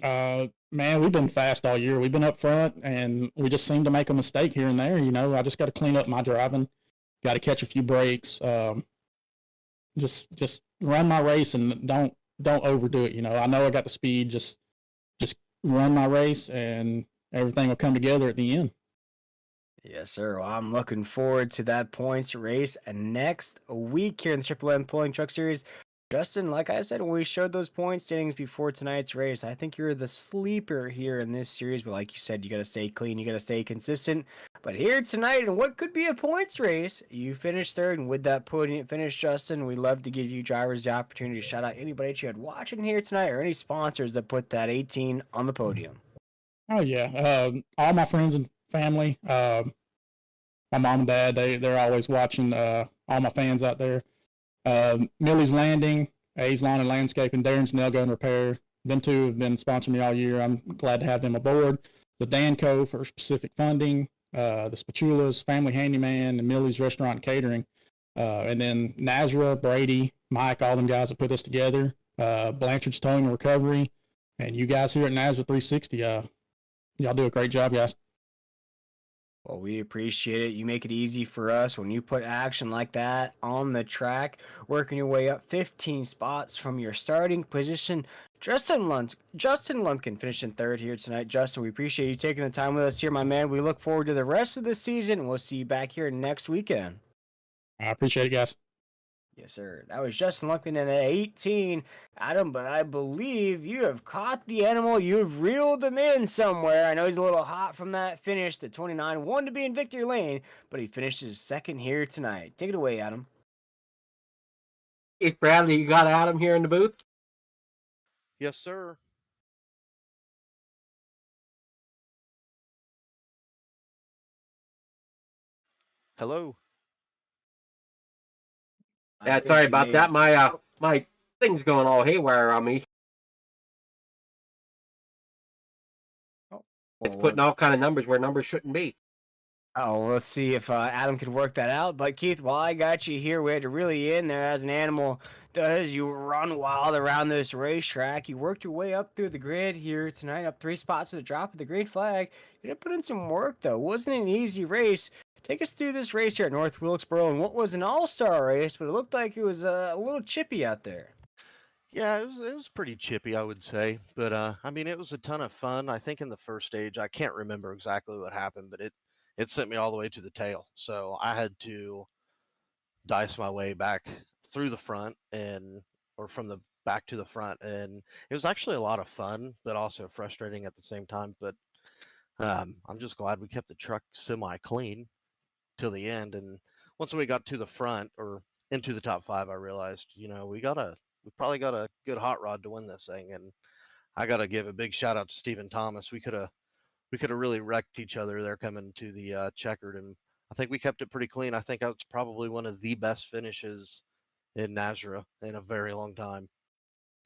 Man, we've been fast all year. We've been up front, and we just seem to make a mistake here and there. You know, I just got to clean up my driving, got to catch a few breaks. Just run my race and don't overdo it. You know, I know I got the speed. Just run my race, and everything will come together at the end. Yes, sir. Well, I'm looking forward to that points race next week here in the Triple M Pulling Truck Series. Justin, like I said, when we showed those point standings before tonight's race, I think you're the sleeper here in this series. But like you said, you got to stay clean. You got to stay consistent. But here tonight, in what could be a points race, you finished third. And with that podium finish, Justin, we'd love to give you drivers the opportunity to shout out anybody that you had watching here tonight or any sponsors that put that 18 on the podium. Oh, yeah. All my friends and family, my mom and dad, they're always watching, all my fans out there. Millie's Landing, A's Lawn and Landscaping, Darren's Nail Gun Repair. Them two have been sponsoring me all year. I'm glad to have them aboard. The Danco for specific funding, the Spachulas, Family Handyman, and Millie's Restaurant and Catering. And then Nazra, Brady, Mike, all them guys that put this together. Blanchard's Towing and Recovery. And you guys here at Nazra 360, y'all do a great job, guys. Well, we appreciate it. You make it easy for us when you put action like that on the track, working your way up 15 spots from your starting position. Justin Lumpkin finishing third here tonight. Justin, we appreciate you taking the time with us here, my man. We look forward to the rest of the season, and we'll see you back here next weekend. I appreciate it, guys. Yes, sir. That was Justin Lumpkin in at 18. Adam, but I believe you have caught the animal. You've reeled him in somewhere. I know he's a little hot from that finish. The 29 wanted to be in victory lane, but he finishes second here tonight. Take it away, Adam. Keith Bradley, you got Adam here in the booth? Yes, sir. Hello. Yeah, sorry about that. My thing's going all haywire on me. It's putting all kind of numbers where numbers shouldn't be. Oh, let's see if Adam could work that out. But Keith, while I got you here, we had to really in there as an animal does. You run wild around this racetrack. You worked your way up through the grid here tonight, up 3 spots to the drop of the green flag. You did put in some work, though. It wasn't an easy race. Take us through this race here at North Wilkesboro and what was an all-star race, but it looked like it was a little chippy out there. Yeah, it was pretty chippy, I would say, but I mean, it was a ton of fun. I think in the first stage, I can't remember exactly what happened, but it sent me all the way to the tail. So I had to dice my way back through the front and or from the back to the front, and it was actually a lot of fun, but also frustrating at the same time. But I'm just glad we kept the truck semi clean till the end. And once we got to the front or into the top five, I realized, we probably got a good hot rod to win this thing. And I got to give a big shout out to Stephen Thomas. We could have really wrecked each other there coming to the checkered, and I think we kept it pretty clean. I think that's probably one of the best finishes in Nazareth in a very long time.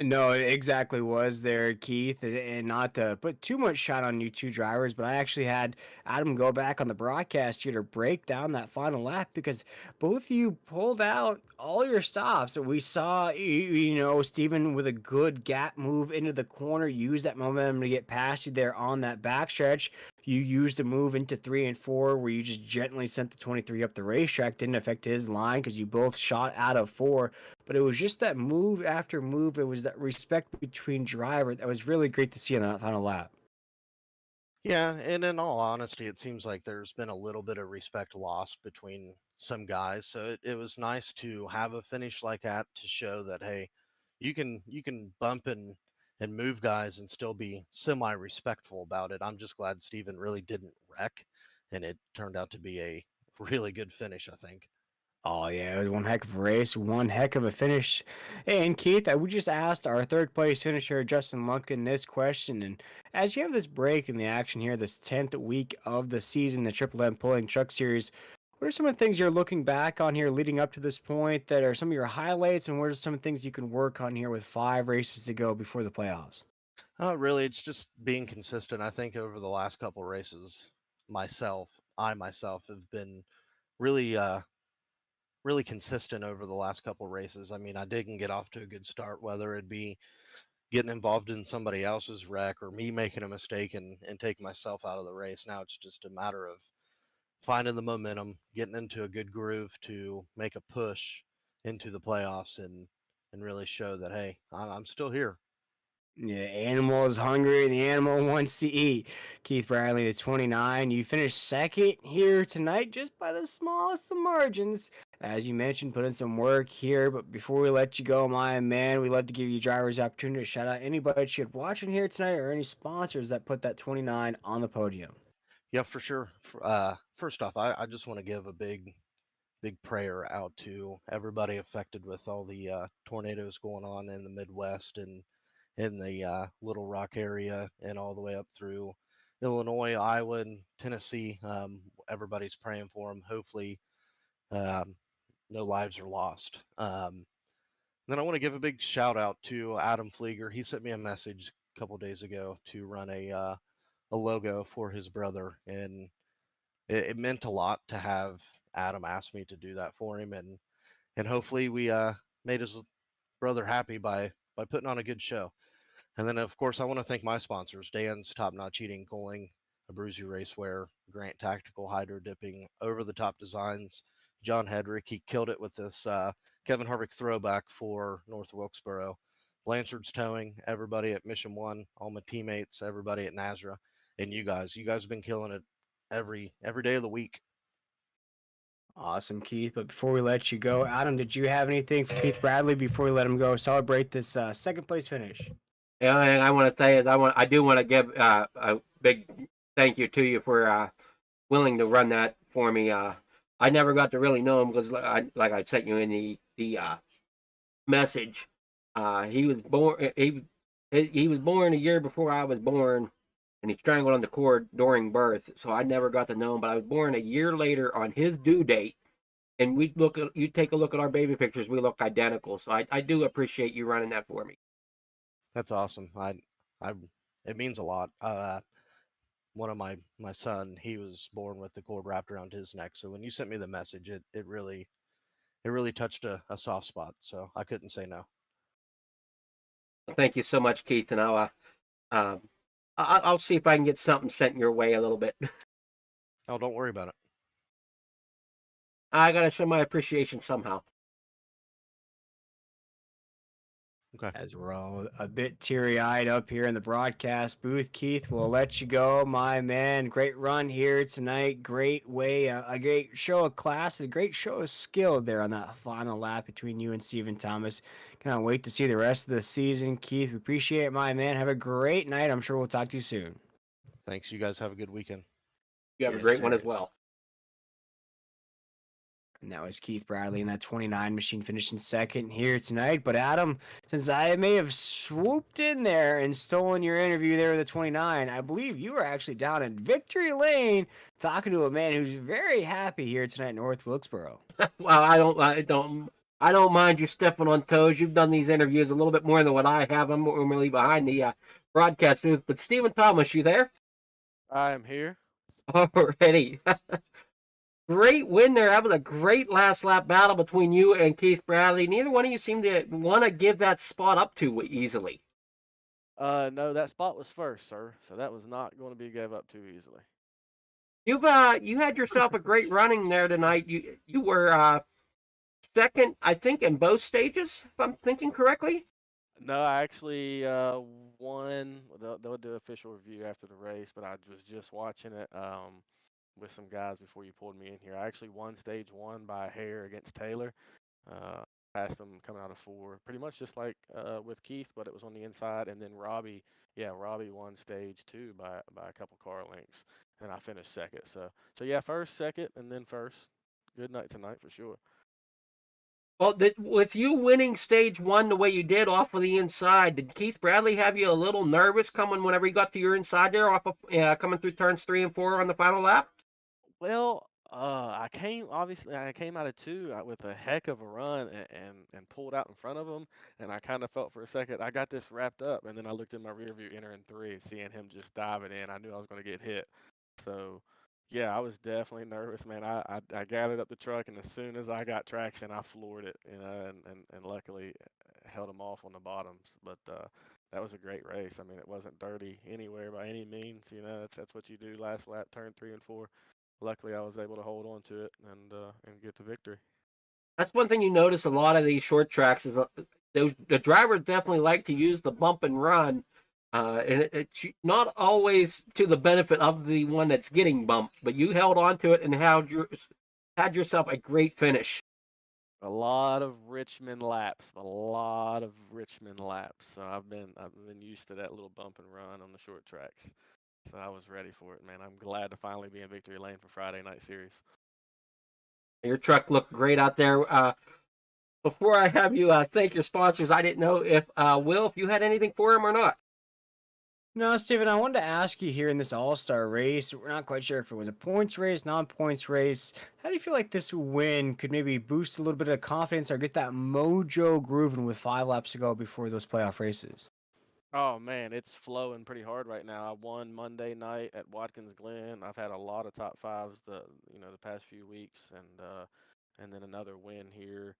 No, it exactly was there, Keith, and not to put too much shot on you two drivers, but I actually had Adam go back on the broadcast here to break down that final lap because both of you pulled out all your stops. We saw, Steven with a good gap move into the corner, use that momentum to get past you there on that backstretch. You used a move into 3 and 4 where you just gently sent the 23 up the racetrack. Didn't affect his line because you both shot out of 4. But it was just that move after move. It was that respect between driver that was really great to see on that final lap. Yeah, and in all honesty, it seems like there's been a little bit of respect lost between some guys. So it was nice to have a finish like that to show that hey, you can bump and move guys and still be semi respectful about it. I'm just glad Steven really didn't wreck, and it turned out to be a really good finish, I think. Oh yeah, it was one heck of a race, one heck of a finish. And Keith, we just asked our third place finisher Justin Lunkin this question, and as you have this break in the action here, this 10th week of the season, the Triple M Pulling Truck Series, what are some of the things you're looking back on here leading up to this point that are some of your highlights, and what are some things you can work on here with 5 races to go before the playoffs? Really, it's just being consistent. I think over the last couple races, I myself have been really really consistent over the last couple races. I mean, I didn't get off to a good start, whether it be getting involved in somebody else's wreck or me making a mistake and taking myself out of the race. Now it's just a matter of finding the momentum, getting into a good groove to make a push into the playoffs and really show that hey, I'm still here. Yeah, animal is hungry and the animal wants to eat. Keith Bradley, the 29. You finished second here tonight just by the smallest of margins. As you mentioned, put in some work here. But before we let you go, my man, we love to give you drivers the opportunity to shout out anybody that you're watching here tonight or any sponsors that put that 29 on the podium. Yeah, for sure. First off, I just want to give a big prayer out to everybody affected with all the tornadoes going on in the Midwest and in the Little Rock area and all the way up through Illinois, Iowa, and Tennessee. Everybody's praying for them. Hopefully, um, no lives are lost. Then I want to give a big shout out to Adam Flieger. He sent me a message a couple days ago to run a logo for his brother, and it meant a lot to have Adam ask me to do that for him, and hopefully we made his brother happy by putting on a good show. And then, of course, I want to thank my sponsors, Dan's Top Notch Eating Cooling, Abruzzi Raceware, Grant Tactical Hydro Dipping, Over the Top Designs, John Hedrick. He killed it with this Kevin Harvick throwback for North Wilkesboro, Blanchard's Towing, everybody at Mission One, all my teammates, everybody at Nazareth, and you guys. You guys have been killing it every day of the week. Awesome, Keith. But before we let you go, Adam, did you have anything for Keith Bradley before we let him go celebrate this second place finish? Yeah, and I want to say is I do want to give a big thank you to you for willing to run that for me. I never got to really know him because, like I sent you in the message, he was born he was born a year before I was born, and he strangled on the cord during birth. So I never got to know him. But I was born a year later on his due date, and you take a look at our baby pictures, we look identical. So I do appreciate you running that for me. That's awesome. I, it means a lot. One of my son, he was born with the cord wrapped around his neck. So when you sent me the message, it really touched a soft spot. So I couldn't say no. Thank you so much, Keith, and um, I'll see if I can get something sent your way a little bit. Oh, don't worry about it. I got to show my appreciation somehow. Okay. As we're all a bit teary-eyed up here in the broadcast booth, Keith, we'll let you go, my man. Great run here tonight. Great way, a great show of class, and a great show of skill there on that final lap between you and Stephen Thomas. Cannot wait to see the rest of the season, Keith. We appreciate it, my man. Have a great night. I'm sure we'll talk to you soon. Thanks. You guys have a good weekend. You have Yes, a great one sir. as well. And that was Keith Bradley in that 29 machine finishing second here tonight. But Adam, since I may have swooped in there and stolen your interview there with the 29, I believe you were actually down in Victory Lane talking to a man who's very happy here tonight in North Wilkesboro. Well, I don't mind you stepping on toes. You've done these interviews a little bit more than what I have. I'm normally behind the broadcast booth. But Stephen Thomas, you there? I am here. Already. Great win there. That was a great last lap battle between you and Keith Bradley. Neither one of you seemed to want to give that spot up too easily. No, that spot was first, sir. So that was not going to be gave up too easily. You had yourself a great running there tonight. You were second, I think, in both stages, if I'm thinking correctly. No, I actually won. They'll do official review after the race, but I was just watching it with some guys before you pulled me in here. I actually won stage one by a hair against Taylor. Passed him coming out of 4, pretty much just like with Keith, but it was on the inside. And then Robbie won stage 2 by a couple car lengths, and I finished second. So yeah, first, second, and then first. Good night tonight for sure. Well, with you winning stage one the way you did off of the inside, did Keith Bradley have you a little nervous coming whenever you got to your inside there, off of coming through turns 3 and 4 on the final lap? Well, I came out of 2 with a heck of a run and pulled out in front of him, and I kind of felt for a second I got this wrapped up, and then I looked in my rear view entering 3, seeing him just diving in. I knew I was going to get hit. So, yeah, I was definitely nervous, man. I gathered up the truck, and as soon as I got traction, I floored it, and luckily held him off on the bottoms. But that was a great race. I mean, it wasn't dirty anywhere by any means. That's what you do last lap, turn 3 and 4. Luckily, I was able to hold on to it and get the victory. That's one thing you notice a lot of these short tracks is the drivers definitely like to use the bump and run, and it's not always to the benefit of the one that's getting bumped. But you held on to it and had yourself a great finish. A lot of Richmond laps, So I've been used to that little bump and run on the short tracks. So I was ready for it, man. I'm glad to finally be in victory lane for Friday night series. Your truck looked great out there. Before I have you thank your sponsors, I didn't know if Will, if you had anything for him or not. No, Steven, I wanted to ask you here in this all-star race, we're not quite sure if it was a points race, non-points race. How do you feel like this win could maybe boost a little bit of confidence or get that mojo grooving with 5 laps to go before those playoff races? Oh man, it's flowing pretty hard right now. I won Monday night at Watkins Glen. I've had a lot of top fives the past few weeks, and then another win here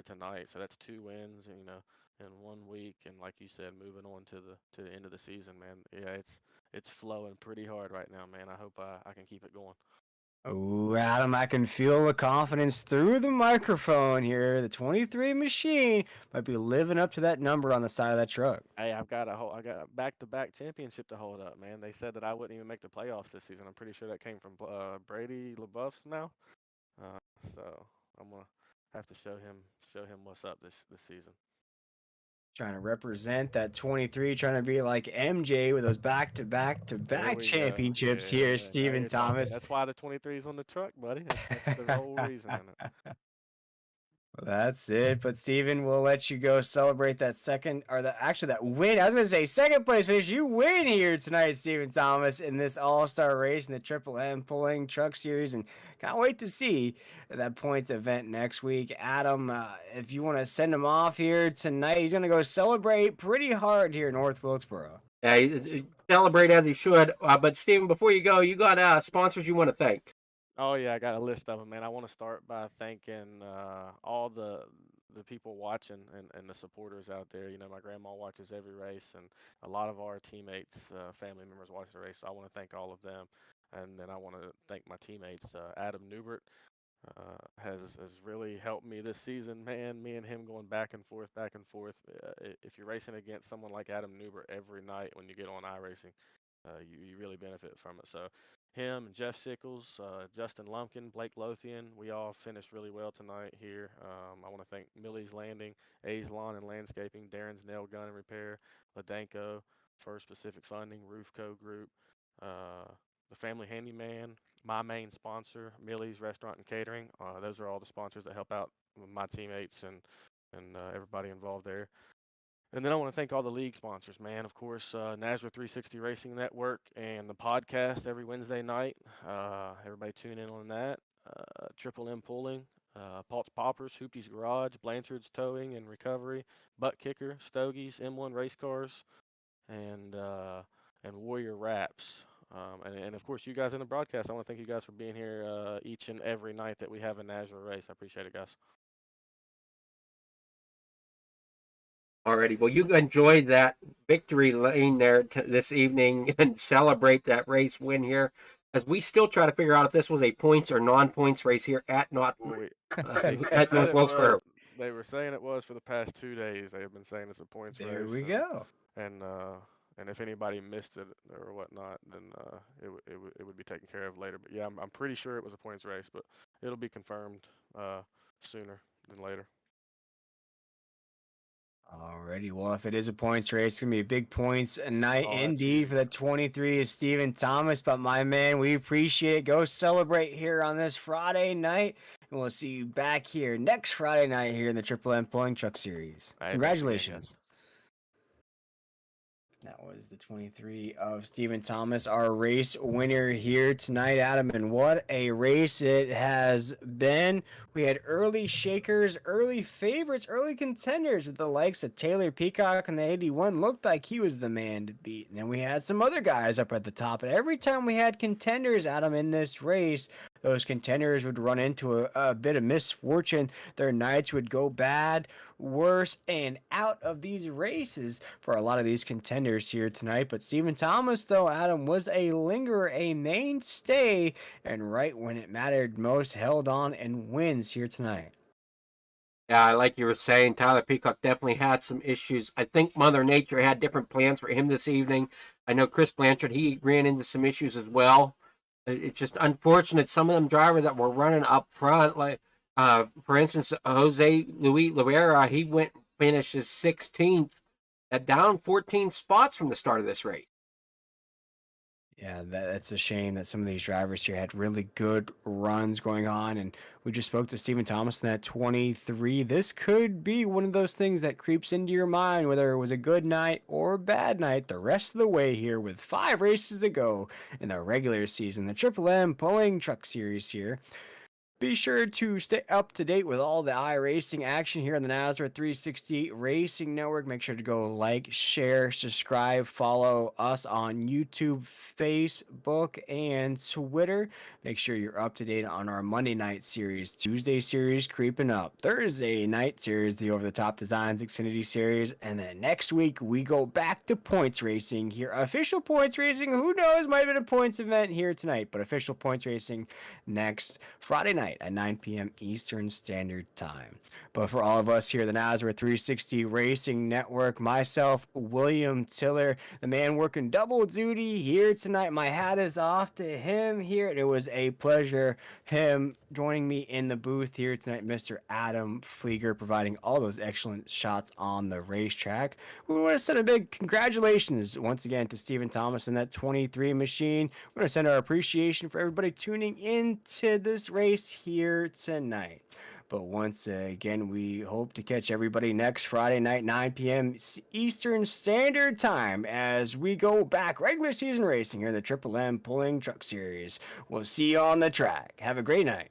tonight. So that's 2 wins, in 1 week. And like you said, moving on to the end of the season, man. Yeah, it's flowing pretty hard right now, man. I hope I can keep it going. Oh, Adam, I can feel the confidence through the microphone here. The 23 machine might be living up to that number on the side of that truck. Hey, I got a back-to-back championship to hold up, man. They said that I wouldn't even make the playoffs this season. I'm pretty sure that came from Brady LaBeouf's mouth. Uh, so I'm gonna have to show him what's up this season. Trying to represent that 23, trying to be like MJ with those back-to-back-to-back championships Yeah, here, now Stephen you're talking. Thomas. That's why the 23 is on the truck, buddy. That's the whole reason in it. Well, that's it. But Steven, we'll let you go celebrate that that win. I was gonna say second place finish. You win here tonight, Stephen Thomas, in this all-star race in the Triple M Pulling Truck Series, and can't wait to see that points event next week. Adam, if you want to send him off here tonight, he's gonna go celebrate pretty hard here in North Wilkesboro. Yeah, celebrate as he should. But Stephen, before you go, you got sponsors you want to thank. Oh yeah, I got a list of them, man. I want to start by thanking all the people watching and the supporters out there. My grandma watches every race, and a lot of our teammates, family members watch the race. So I want to thank all of them, and then I want to thank my teammates, Adam Newbert, has really helped me this season, man. Me and him going back and forth, back and forth. If you're racing against someone like Adam Newbert every night when you get on iRacing, you really benefit from it. So him, Jeff Sickles, Justin Lumpkin, Blake Lothian, we all finished really well tonight here. I want to thank Millie's Landing, A's Lawn and Landscaping, Darren's Nail Gun and Repair, Ladanko, First Pacific Funding, Roofco Group, the Family Handyman, my main sponsor, Millie's Restaurant and Catering. Those are all the sponsors that help out my teammates and everybody involved there. And then I want to thank all the league sponsors, man. Of course, Nazareth 360 Racing Network and the podcast every Wednesday night. Everybody tune in on that. Triple M Pulling, Paul's Poppers, Hoopty's Garage, Blanchard's Towing and Recovery, Butt Kicker, Stogie's, M1 Race Cars, and Warrior Wraps. And of course, you guys in the broadcast, I want to thank you guys for being here each and every night that we have a Nazareth race. I appreciate it, guys. Alrighty, well, you enjoy that victory lane there this evening and celebrate that race win here, as we still try to figure out if this was a points or non-points race here at North Wilkesboro. They were saying it was for the past 2 days. They have been saying it's a points race. There we go. And if anybody missed it or whatnot, then it would be taken care of later. But yeah, I'm pretty sure it was a points race, but it'll be confirmed sooner than later. Alrighty, well, if it is a points race, it's going to be a big points night Oh, indeed for the 23 is Stephen Thomas. But my man, we appreciate it. Go celebrate here on this Friday night, and we'll see you back here next Friday night here in the Triple M Pulling Truck Series. All right, Congratulations. That was the 23 of Stephen Thomas, our race winner here tonight, Adam. And what a race it has been. We had early shakers, early favorites, early contenders with the likes of Taylor Peacock in the 81. Looked like he was the man to beat. And then we had some other guys up at the top. And every time we had contenders, Adam, in this race, those contenders would run into a bit of misfortune. Their nights would go bad, worse, and out of these races for a lot of these contenders here tonight. But Stephen Thomas, though, Adam, was a lingerer, a mainstay, and right when it mattered most, held on and wins here tonight. Yeah, like you were saying, Tyler Peacock definitely had some issues. I think Mother Nature had different plans for him this evening. I know Chris Blanchard, he ran into some issues as well. It's just unfortunate. Some of them drivers that were running up front, like for instance, Jose Luis Loera, he finishes 16th, down 14 spots from the start of this race. Yeah, that's a shame that some of these drivers here had really good runs going on. And we just spoke to Stephen Thomas in that 23. This could be one of those things that creeps into your mind, whether it was a good night or a bad night, the rest of the way here with 5 races to go in the regular season, the Triple M Pulling Truck Series here. Be sure to stay up to date with all the iRacing action here on the Nazareth 360 Racing Network. Make sure to go like, share, subscribe, follow us on YouTube, Facebook, and Twitter. Make sure you're up to date on our Monday night series, Tuesday series creeping up, Thursday night series, the Over the Top Designs Xfinity series, and then next week we go back to points racing here. Official points racing, who knows, might have been a points event here tonight, but official points racing next Friday night at 9 p.m. Eastern Standard Time. But for all of us here at the Nazareth 360 Racing Network, myself, William Tiller, the man working double duty here tonight. My hat is off to him here. It was a pleasure him joining me in the booth here tonight, Mr. Adam Flieger, providing all those excellent shots on the racetrack. We want to send a big congratulations once again to Stephen Thomas and that 23 machine. We want to send our appreciation for everybody tuning into this race here tonight. But once again, we hope to catch everybody next Friday night, 9 p.m. Eastern Standard Time, as we go back regular season racing here in the Triple M Pulling Truck Series. We'll see you on the track. Have a great night.